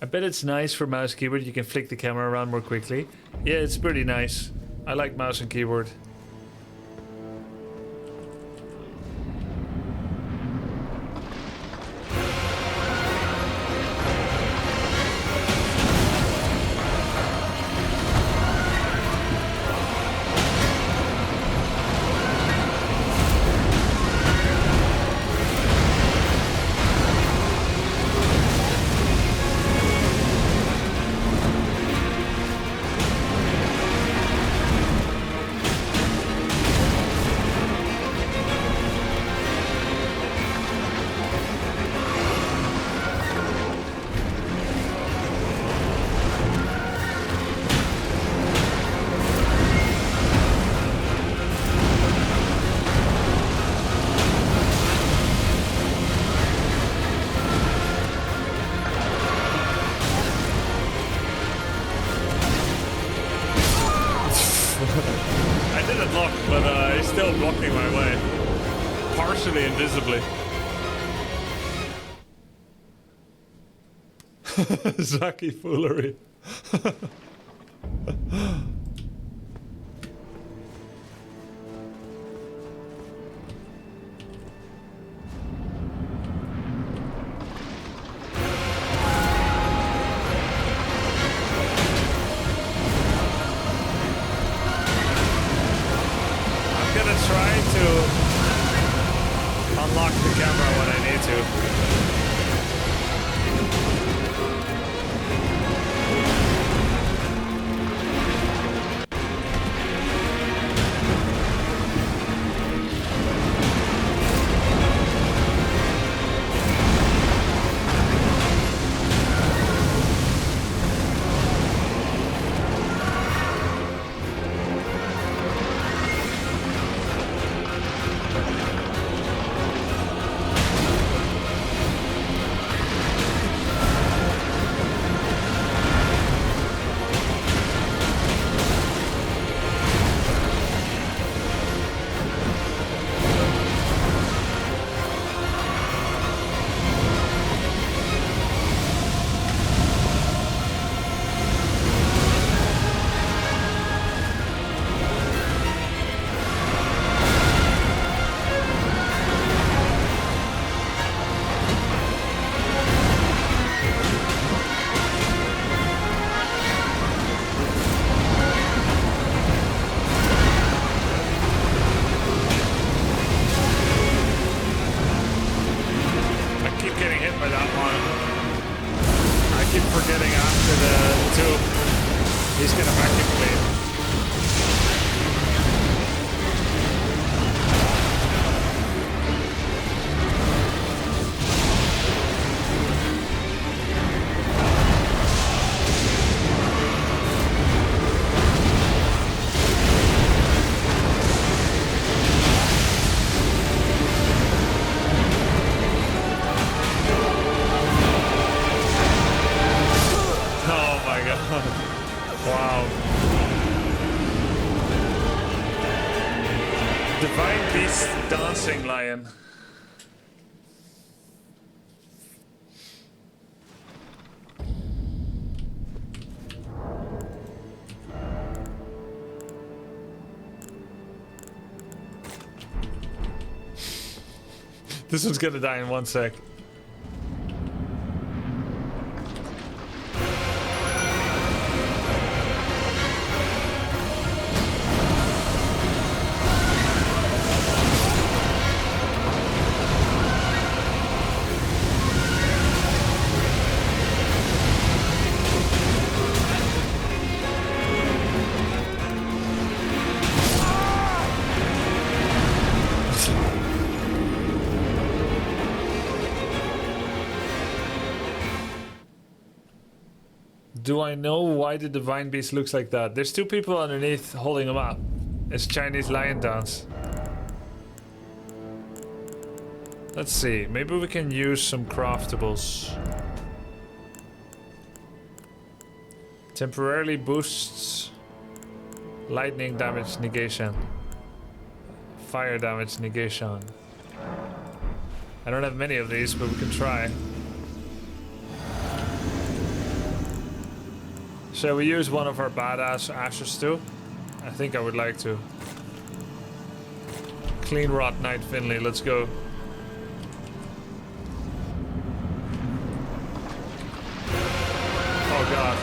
I bet it's nice for mouse keyboard. You can flick the camera around more quickly. Yeah, it's pretty nice. I like mouse and keyboard. Zaki foolery. unlock the camera when I need to. Wow. Divine Beast Dancing Lion. This one's gonna die in 1 sec. Do I know why the Divine Beast looks like that? There's two people underneath holding him up. It's Chinese lion dance. Let's see. Maybe we can use some craftables. Temporarily boosts lightning damage negation. Fire damage negation. I don't have many of these, but we can try. Shall we use one of our badass ashes too? I think I would like to. Clean Rot Knight Finley, let's go. Oh god.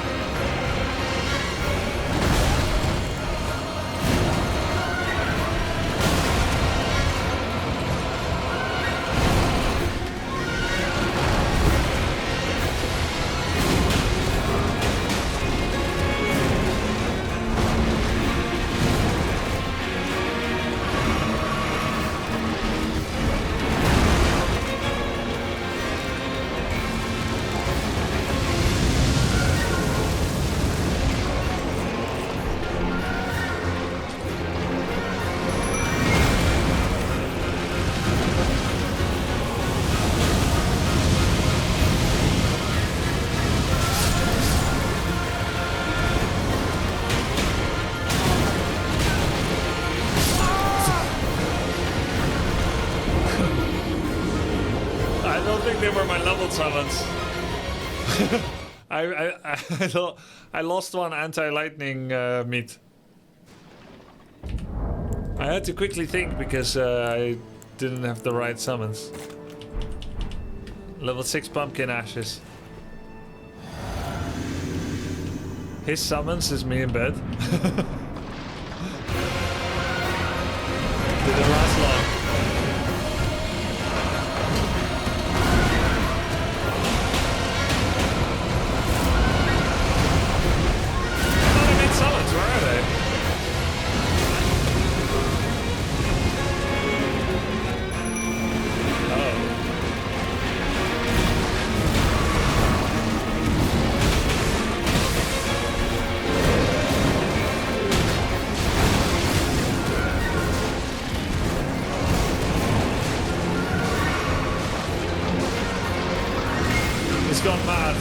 Summons. I lost one anti-lightning meat. I had to quickly think because I didn't have the right summons. Level 6 pumpkin ashes. His summons is me in bed. Didn't last long. has gone mad.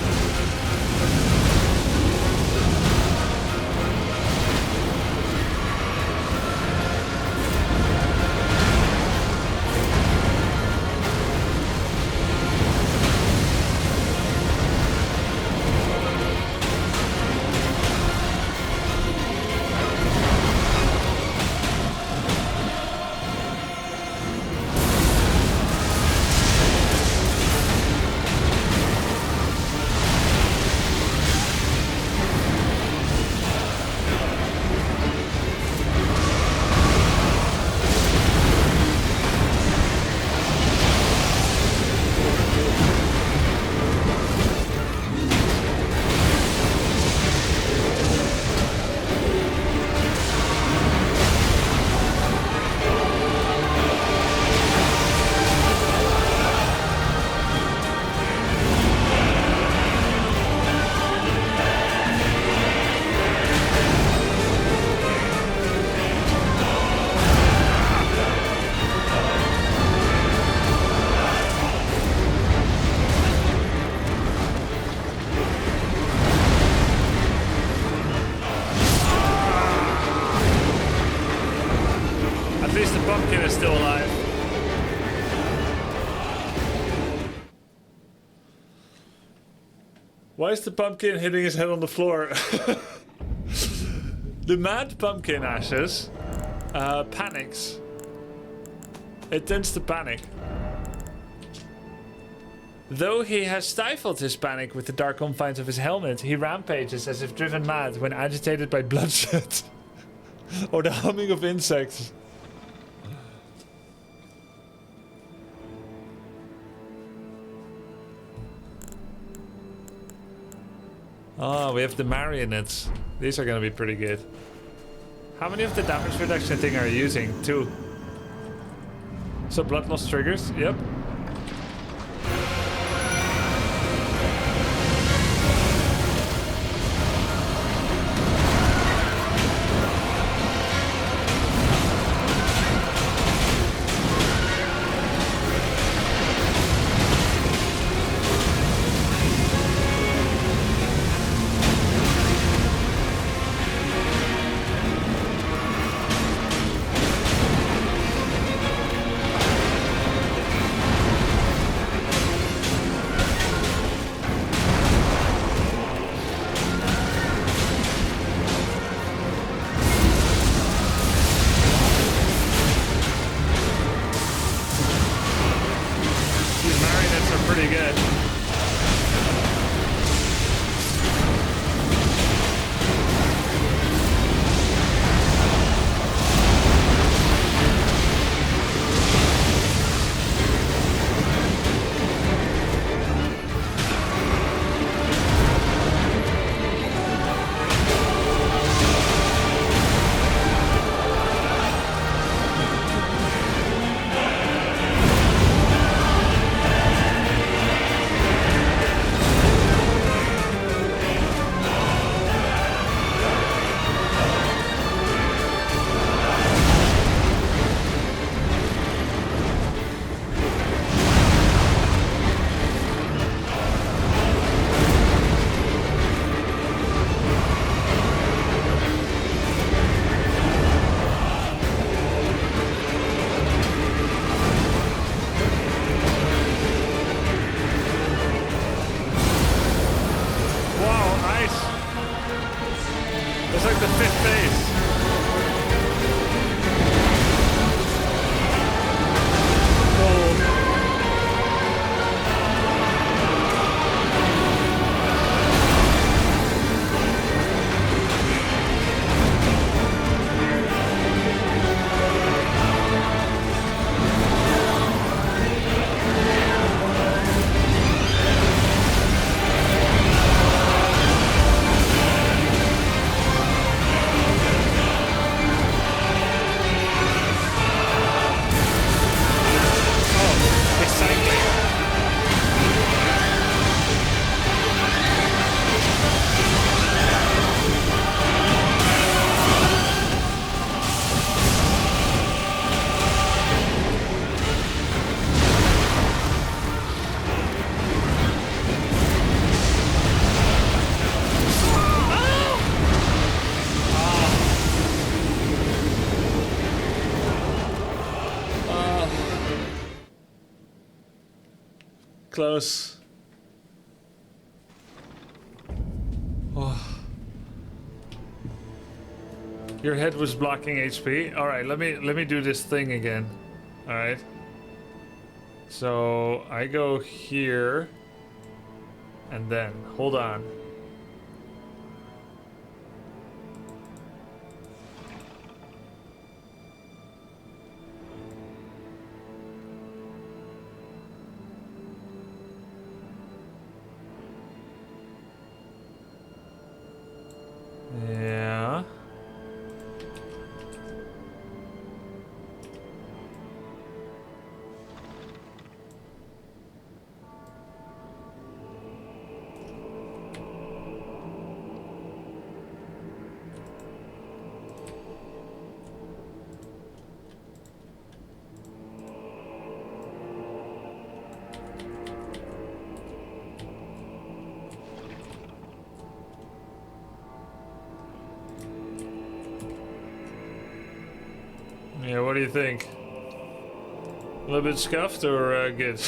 Pumpkin is still alive. Why is the pumpkin hitting his head on the floor? The mad pumpkin, Ashes, panics. It tends to panic. Though he has stifled his panic with the dark confines of his helmet, he rampages as if driven mad when agitated by bloodshed or the humming of insects. Oh, we have the marionettes. These are gonna be pretty good. How many of the damage reduction thing are you using? 2. So blood loss triggers? Yep. close. Oh. Your head was blocking HP. All right, let me do this thing again. All right. So I go here, and then hold on. Yeah. Yeah, what do you think? A little bit scuffed or good?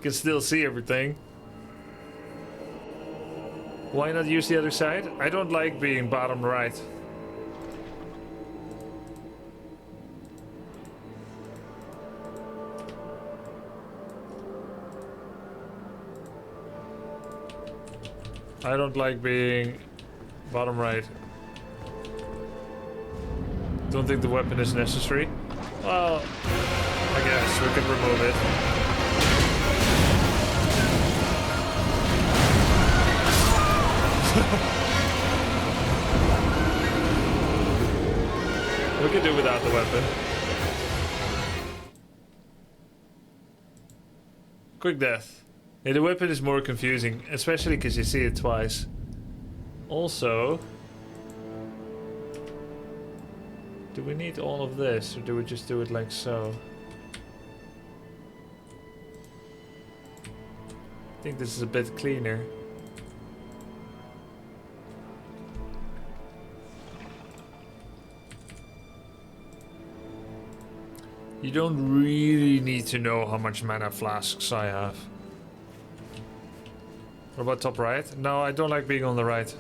Can still see everything. Why not use the other side? I don't like being bottom right. I don't like being bottom right. Don't think the weapon is necessary. Well, I guess we can remove it. We can do without the weapon. Quick death. Yeah, the weapon is more confusing, especially because you see it twice. Also, do we need all of this, or do we just do it like so? I think this is a bit cleaner. You don't really need to know how much mana flasks I have. What about top right? No, I don't like being on the right.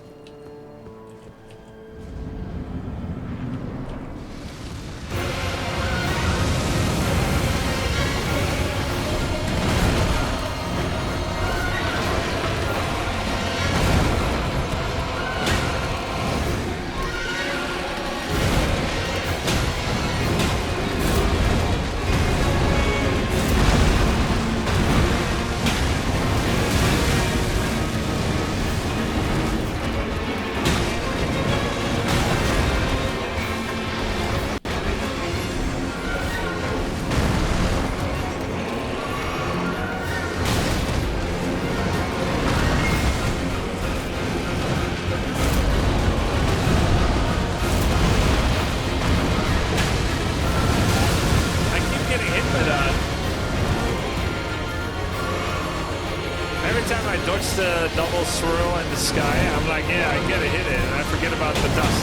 The double swirl in the sky, I'm like, yeah, I get to hit it, and I forget about the dust.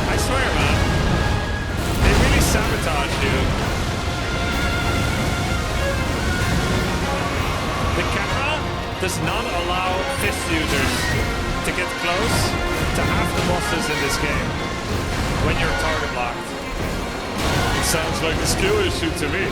I swear, man, they really sabotage you. The camera does not allow fist users to get close to half the bosses in this game when you're target locked. Sounds like a skill issue to me.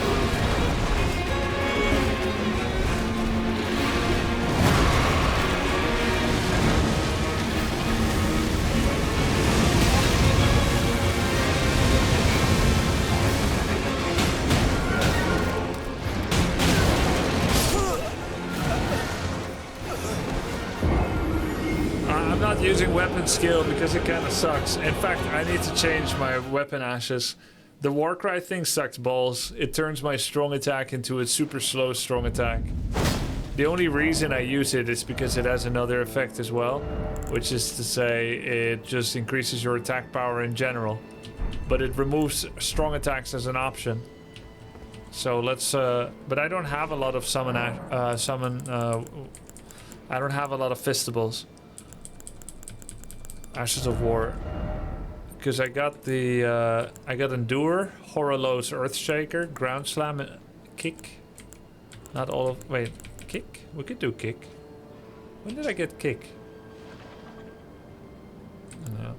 I'm not using weapon skill because it kind of sucks. In fact, I need to change my weapon ashes. The Warcry thing sucks balls. It turns my strong attack into a super slow strong attack. The only reason I use it is because it has another effect as well, which is to say it just increases your attack power in general. But it removes strong attacks as an option. So let's but I don't have a lot of I don't have a lot of fistables. Ashes of War. Because I got I got Endure, Horrorlow's Earthshaker, Ground Slam, Kick. Not all of... Wait, Kick? We could do Kick. When did I get Kick? No.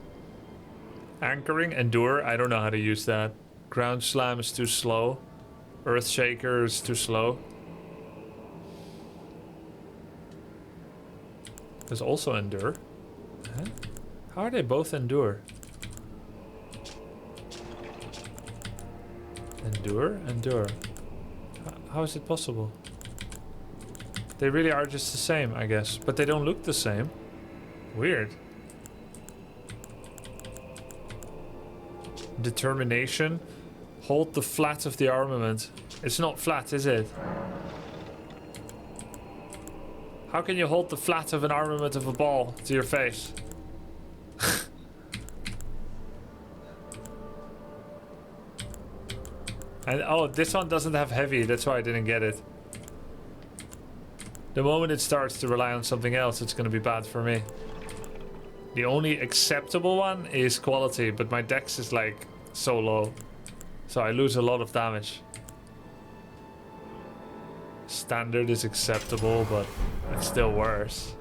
Anchoring, Endure, I don't know how to use that. Ground Slam is too slow. Earthshaker is too slow. There's also Endure. Huh? How are they both Endure? Endure. How is it possible? They really are just the same, I guess. But they don't look the same. Weird. Determination. Hold the flat of the armament. It's not flat, is it? How can you hold the flat of an armament of a ball to your face? And oh, this one doesn't have heavy, that's why I didn't get it. The moment it starts to rely on something else, it's gonna be bad for me. The only acceptable one is quality, but my dex is like so low. So I lose a lot of damage. Standard is acceptable, but it's still worse.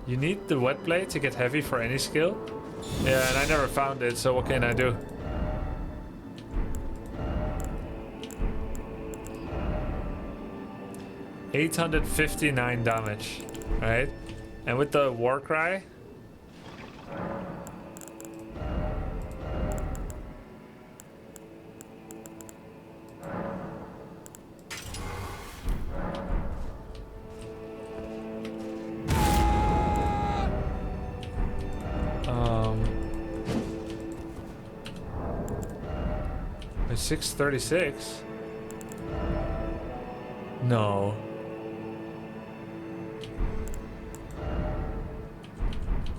You need the wet blade to get heavy for any skill? Yeah, and I never found it, so what can I do? $859 damage, right? And with the war cry, it's 636. No.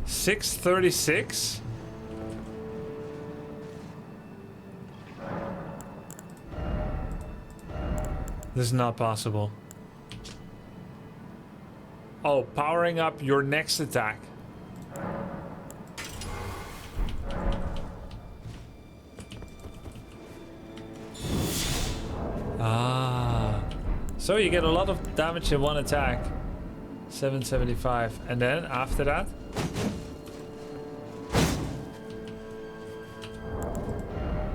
$636? This is not possible. Oh, powering up your next attack. Ah. So you get a lot of damage in one attack. 775. And then after that?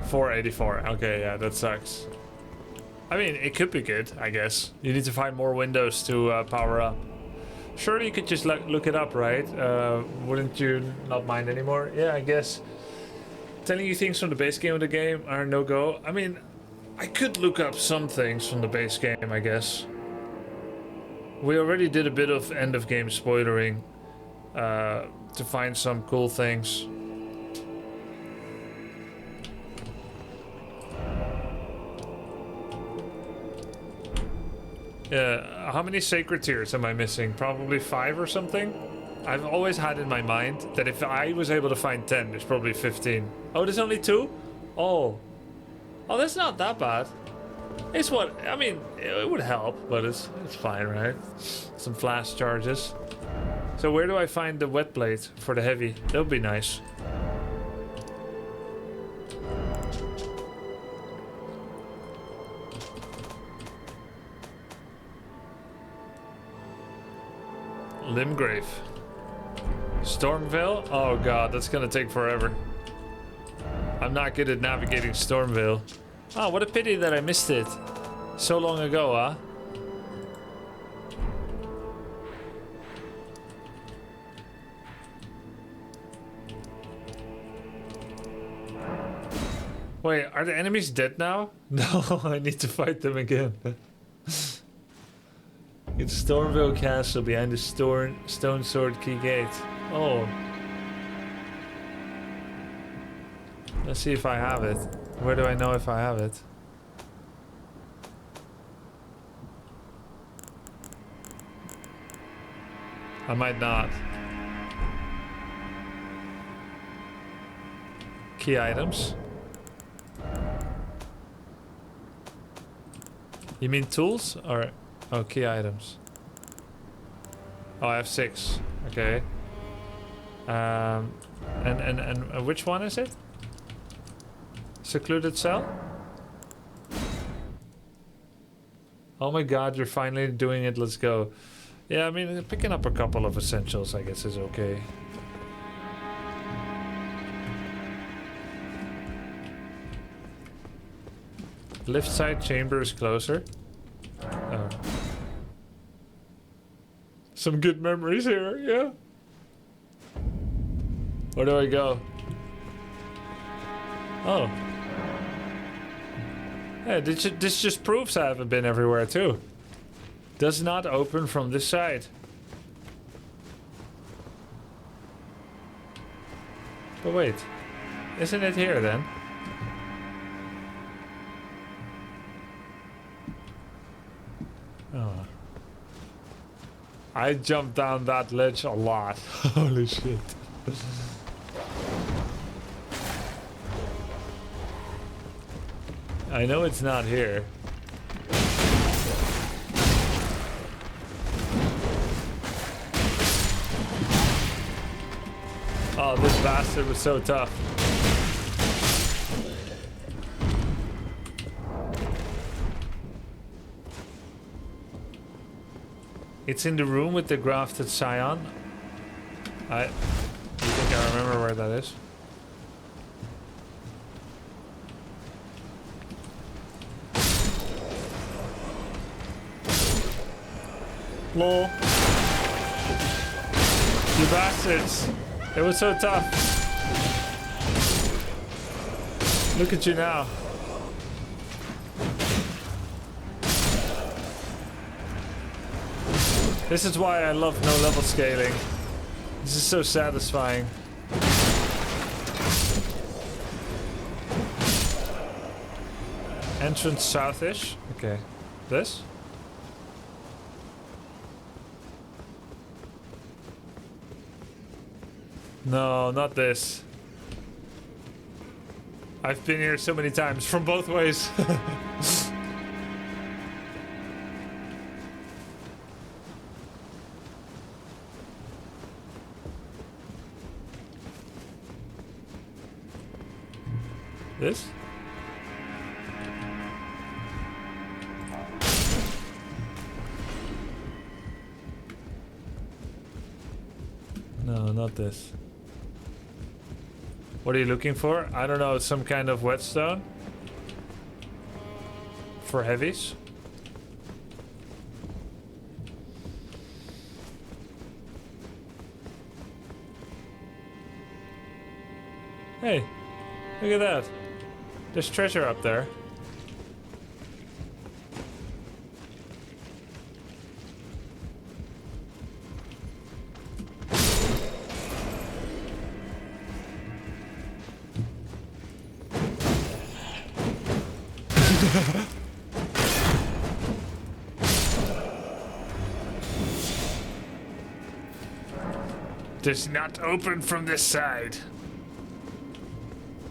$484. Okay, yeah, that sucks. I mean, it could be good, I guess. You need to find more windows to power up. Surely you could just look it up, right? Wouldn't you not mind anymore? Yeah, I guess. Telling you things from the base game of the game are no-go. I mean, I could look up some things from the base game, I guess. We already did a bit of end-of-game spoilering to find some cool things. Yeah, how many sacred tears am I missing? Probably 5 or something? I've always had in my mind that if I was able to find 10, there's probably 15. Oh, there's only 2? Oh. Oh, that's not that bad. It's what, I mean, it would help, but it's fine, right? Some flash charges. So where do I find the wet blade for the heavy? That would be nice. Limgrave. Stormvale? Oh god, that's gonna take forever. I'm not good at navigating Stormvale. Oh, what a pity that I missed it so long ago, huh? Wait, are the enemies dead now? No, I need to fight them again. It's Stormvale Castle behind the Stone Sword Key Gate. Oh. Let's see if I have it. Where do I know if I have it? I might not. Key items. You mean tools? Or oh, key items. Oh, I have 6. Okay. And which one is it? Secluded cell? Oh my god, you're finally doing it. Let's go. Yeah, I mean, picking up a couple of essentials, I guess, is okay. Lift side chamber is closer. Oh. Some good memories here, yeah. Where do I go? Oh. Yeah, this just proves I haven't been everywhere too. Does not open from this side. But wait, isn't it here then? Oh. I jumped down that ledge a lot. Holy shit. I know it's not here. Oh, this bastard was so tough. It's in the room with the grafted scion. You think I remember where that is? Lol. You bastards. It was so tough. Look at you now. This is why I love no level scaling. This is so satisfying. Entrance southish. Okay. This? No, not this. I've been here so many times from both ways. This? No, not this. What are you looking for? I don't know, some kind of whetstone? For heavies? Hey, look at that. There's treasure up there. Does not open from this side.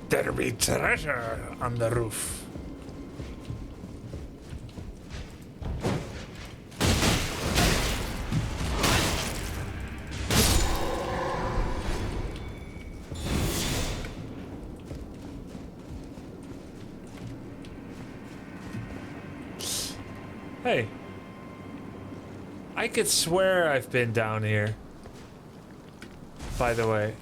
There'll be treasure on the roof. Hey. I could swear I've been down here. By the way.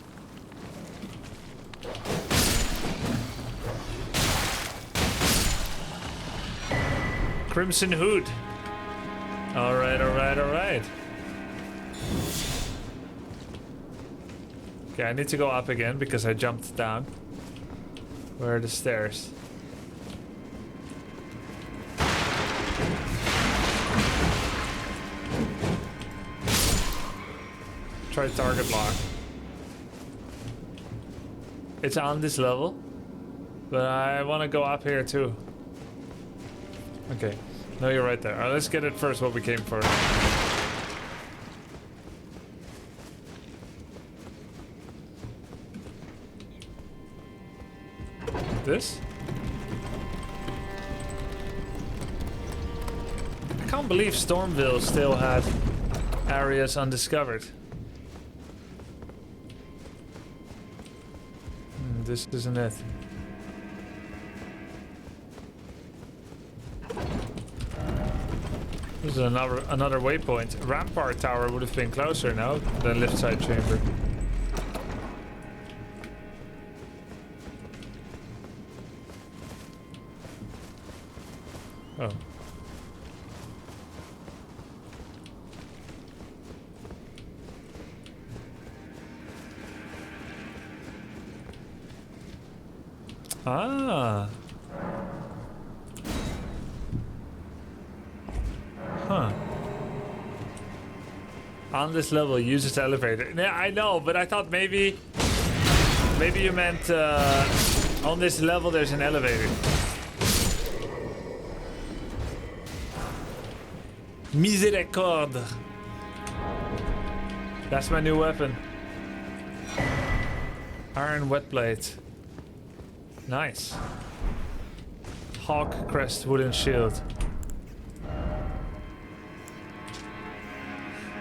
Crimson Hood. Alright, alright, alright. Okay, I need to go up again because I jumped down. Where are the stairs? Try target lock. It's on this level, but I want to go up here too. Okay, no, you're right there. Let's get it first what we came for. This? I can't believe Stormville still had areas undiscovered. This isn't it. This is another waypoint. Rampart Tower would have been closer now. The left side chamber. Oh. Ah. Huh. On this level, use this elevator. Yeah, I know, but I thought maybe you meant on this level there's an elevator. Miséricorde. That's my new weapon. Iron wet blade. Nice. Hawk crest wooden shield.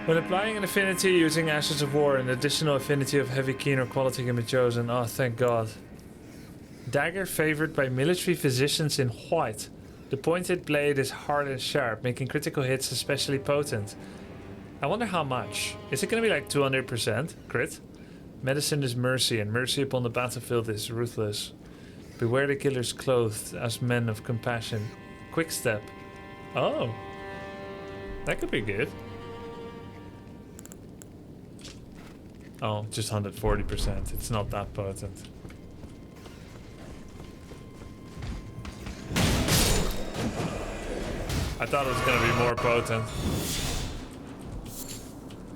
When applying an affinity using Ashes of War, an additional affinity of heavy, keen, or quality can be chosen. Oh, thank God. Dagger favored by military physicians in white. The pointed blade is hard and sharp, making critical hits especially potent. I wonder how much. Is it going to be like 200% crit? Medicine is mercy, and mercy upon the battlefield is ruthless. Beware the killers clothed as men of compassion. Quick step. Oh. That could be good. Oh, just 140%. It's not that potent. I thought it was going to be more potent.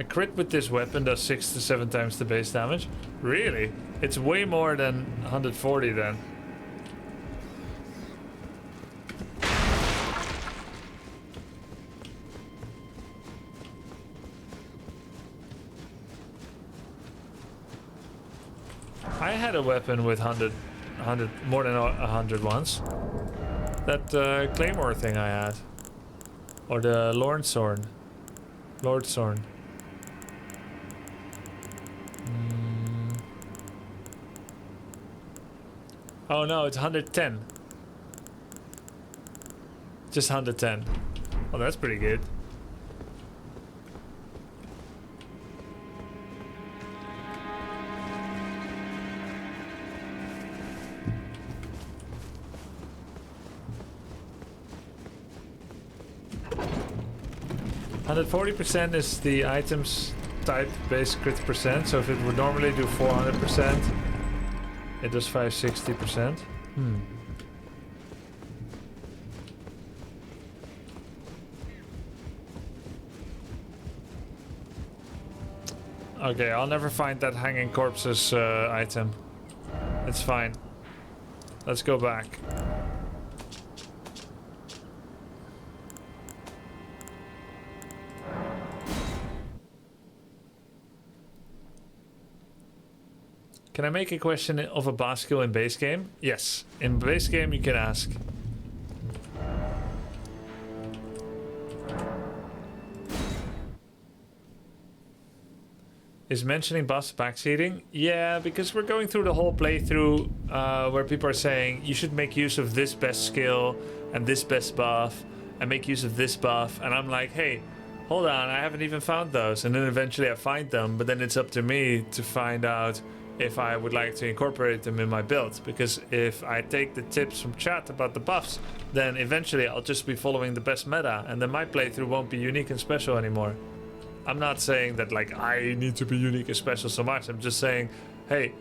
A crit with this weapon does 6 to 7 times the base damage. Really? It's way more than 140 then. I had a weapon with 100 more than 100 once. That claymore thing I had. Or the Lordsorn. Oh no, it's 110. Just 110. Oh, that's pretty good. And 40% is the items type base crit percent, so if it would normally do 400%, it does 560%. Okay, I'll never find that hanging corpses item. It's fine. Let's go back. Can I make a question of a boss skill in base game? Yes. In base game you can ask. Is mentioning boss backseating? Yeah, because we're going through the whole playthrough where people are saying you should make use of this best skill and this best buff and make use of this buff, and I'm like, hey, hold on, I haven't even found those, and then eventually I find them, but then it's up to me to find out if I would like to incorporate them in my build, because if I take the tips from chat about the buffs, then eventually I'll just be following the best meta, and then my playthrough won't be unique and special anymore. I'm not saying that like I need to be unique and special so much. I'm just saying, hey,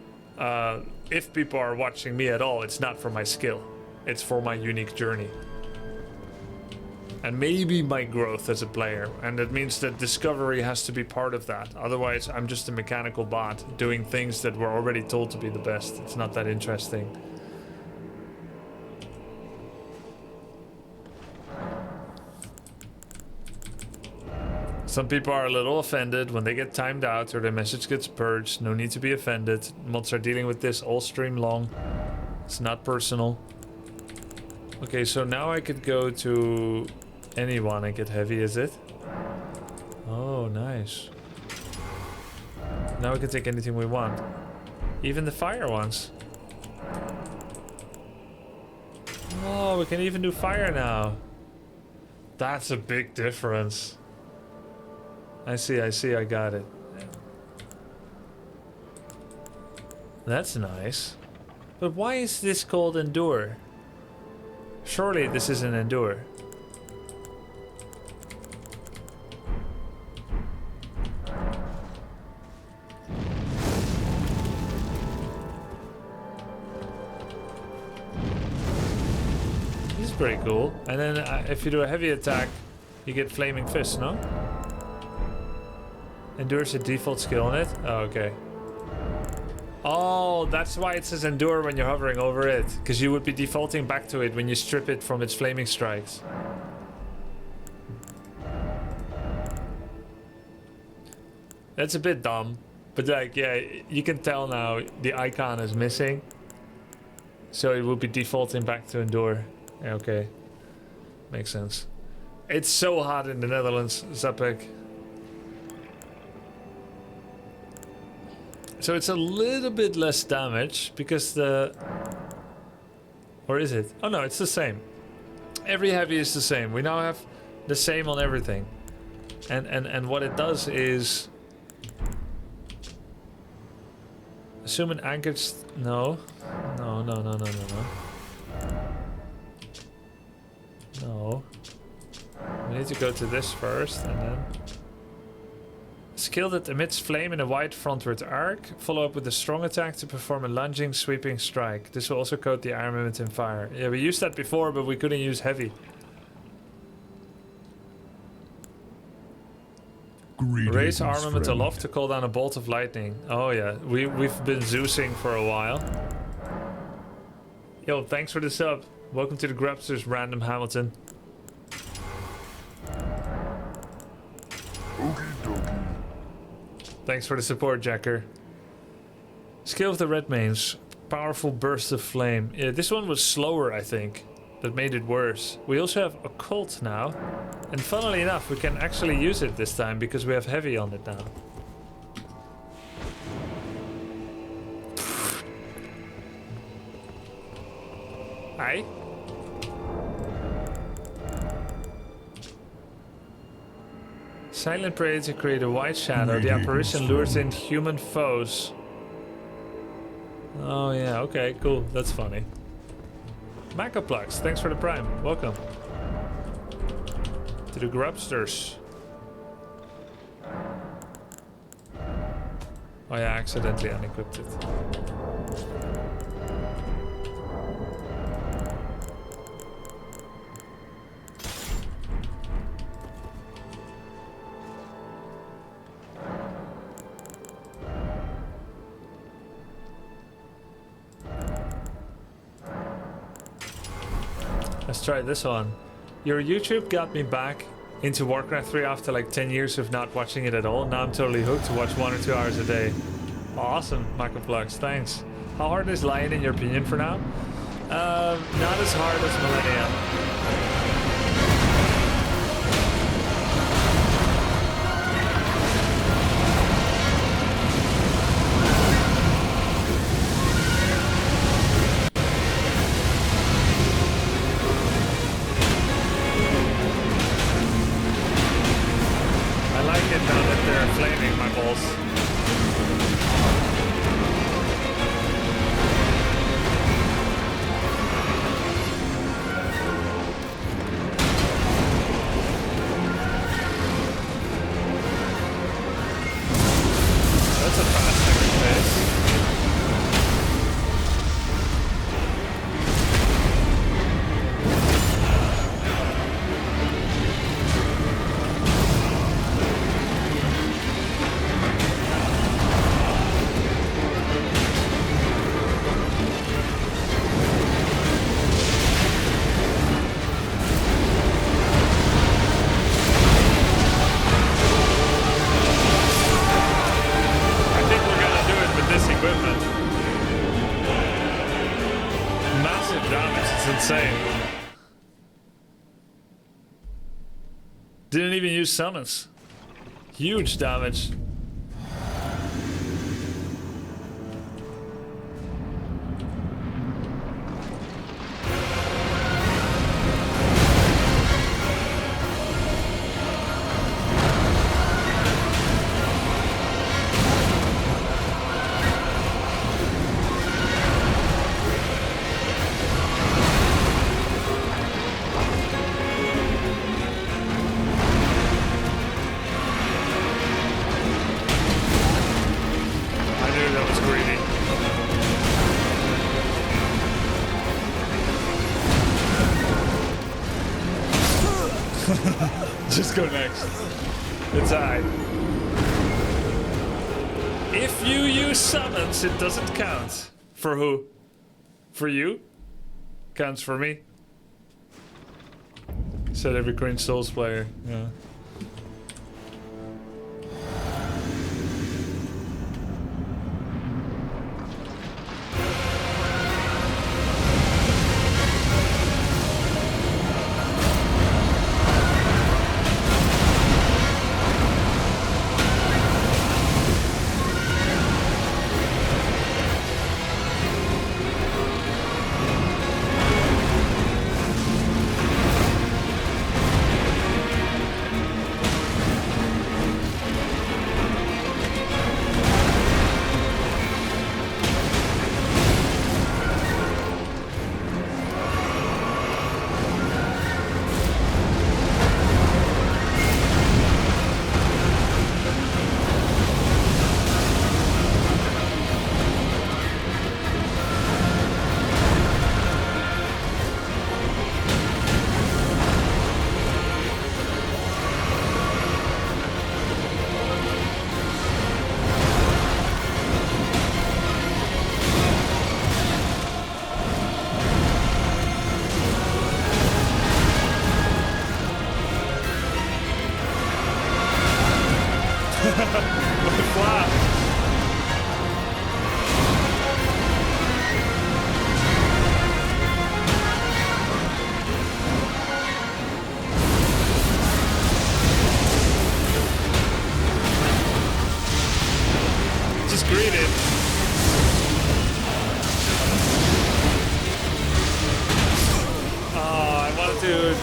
if people are watching me at all, it's not for my skill. It's for my unique journey. And maybe my growth as a player. And that means that discovery has to be part of that. Otherwise, I'm just a mechanical bot doing things that were already told to be the best. It's not that interesting. Some people are a little offended when they get timed out or their message gets purged. No need to be offended. Mods are dealing with this all stream long. It's not personal. Okay, so now I could go to anyone and get heavy, is it? Oh, nice. Now we can take anything we want. Even the fire ones. Oh, we can even do fire now. That's a big difference. I see, I got it. That's nice. But why is this called Endure? Surely this isn't Endure. This is pretty cool. And then if you do a heavy attack, you get Flaming Fist, no? Endure's a default skill on it? Oh, okay. Oh, that's why it says Endure when you're hovering over it. Because you would be defaulting back to it when you strip it from its flaming strikes. That's a bit dumb. But like, yeah, you can tell now the icon is missing. So it will be defaulting back to Endure. Yeah, okay. Makes sense. It's so hot in the Netherlands, Zapek. So it's a little bit less damage because the... Or is it? Oh no, it's the same. Every heavy is the same. We now have the same on everything. And what it does is... Assume an anchored... No. No. No. We need to go to this first and then... Skill that emits flame in a wide frontward arc. Follow up with a strong attack to perform a lunging, sweeping strike. This will also coat the armament in fire. Yeah, we used that before, but we couldn't use heavy. Raise armament aloft to call down a bolt of lightning. Oh yeah, we've been Zeusing for a while. Yo, thanks for the sub. Welcome to the Grubsters, Random Hamilton. Thanks for the support, Jacker. Skill of the Red Mains. Powerful burst of flame. Yeah, this one was slower, I think. That made it worse. We also have Occult now. And funnily enough, we can actually use it this time because we have heavy on it now. Hi. Silent prey to create a white shadow. The apparition lures in human foes. Oh yeah, okay, cool. That's funny. Macaplugs, thanks for the prime. Welcome. To the Grubsters. Oh yeah, I accidentally unequipped it. Let's try this one. Your YouTube got me back into Warcraft 3 after like 10 years of not watching it at all. Now I'm totally hooked to watch 1 or 2 hours a day. Awesome, Macaplugs, thanks. How hard is Lion in your opinion for now? Not as hard as Millennium. Didn't even use summons. Huge damage. Just go next. It's I. If you use summons, it doesn't count. For who? For you? Counts for me. Said every cringe Souls player. Yeah.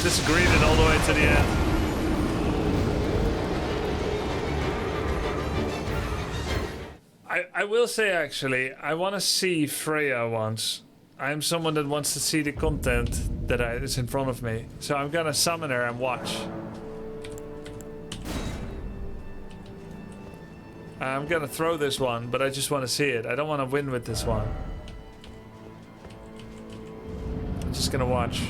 Just greet it all the way to the end. I will say, actually, I want to see Freya once. I'm someone that wants to see the content that is in front of me. So I'm gonna summon her and watch. I'm gonna throw this one, but I just want to see it. I don't want to win with this one. I'm just gonna watch.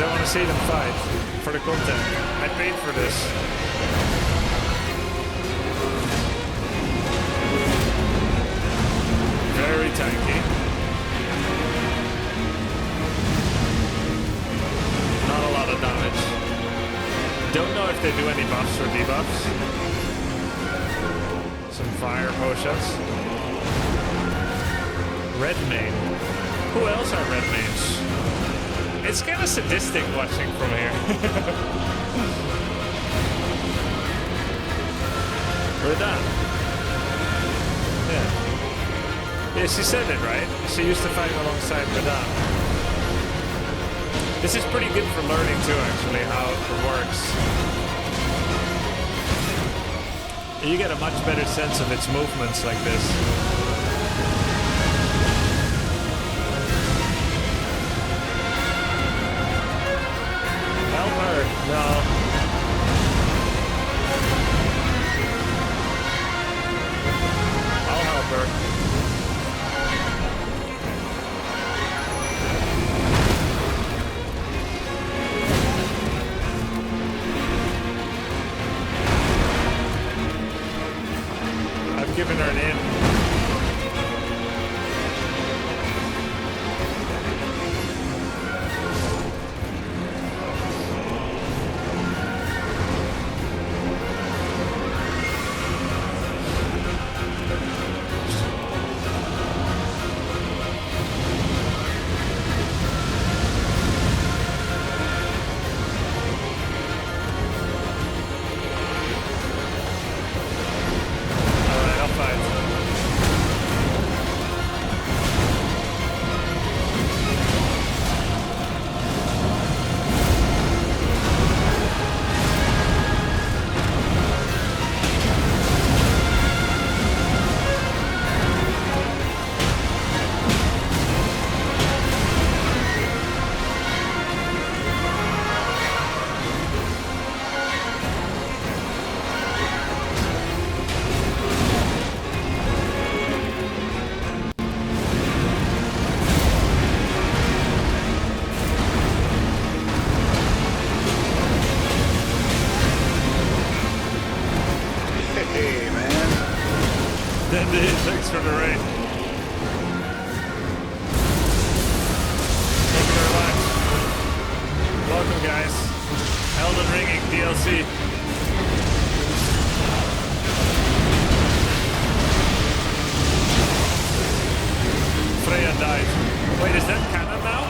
I want to see them fight for the content. I paid for this. Very tanky. Not a lot of damage. Don't know if they do any buffs or debuffs. Some fire potions. Red main. Who else are red mains? It's kind of sadistic watching from here. We're done. Yeah. Yeah, she said it, right? She used to fight alongside Radan. This is pretty good for learning too, actually, how it works. You get a much better sense of its movements like this. No. I'll help her. I've given her an in. Indeed, thanks for the raid. Thank you very much. Welcome, guys. Elden Ring DLC. Freya died. Wait, is that canon now?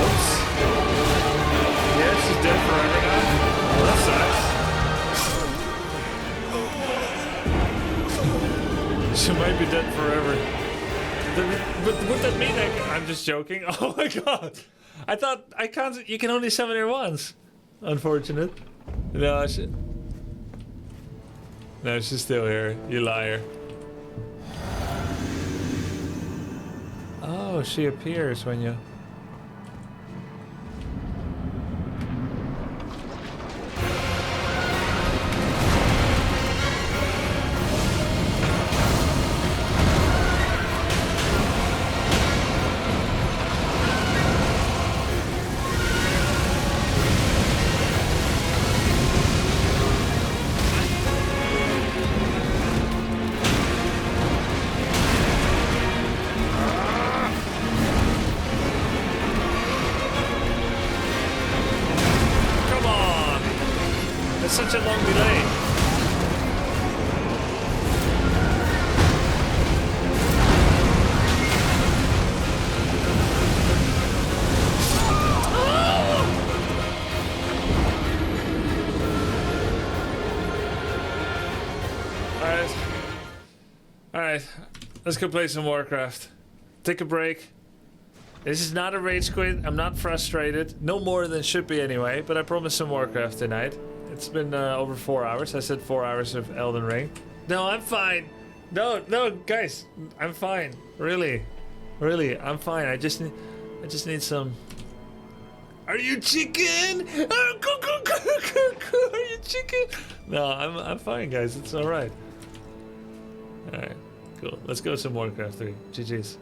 Oops. Yeah, she's dead forever now. Well, that sucks. She might be dead forever. But would that mean I'm just joking? Oh my god. I thought I can't. You can only summon her once. Unfortunate. No, no, she's still here. You liar. Oh, she appears when you. Such a long delay. All right. Let's go play some Warcraft. Take a break. This is not a rage quit. I'm not frustrated. No more than should be anyway. But I promised some Warcraft tonight. It's been over 4 hours. I said 4 hours of Elden Ring. No, I'm fine. No, guys, I'm fine. Really, I'm fine. I just need some. Are you chicken? Are you chicken? No, I'm fine, guys. It's all right. All right, cool. Let's go some Warcraft 3. GG's.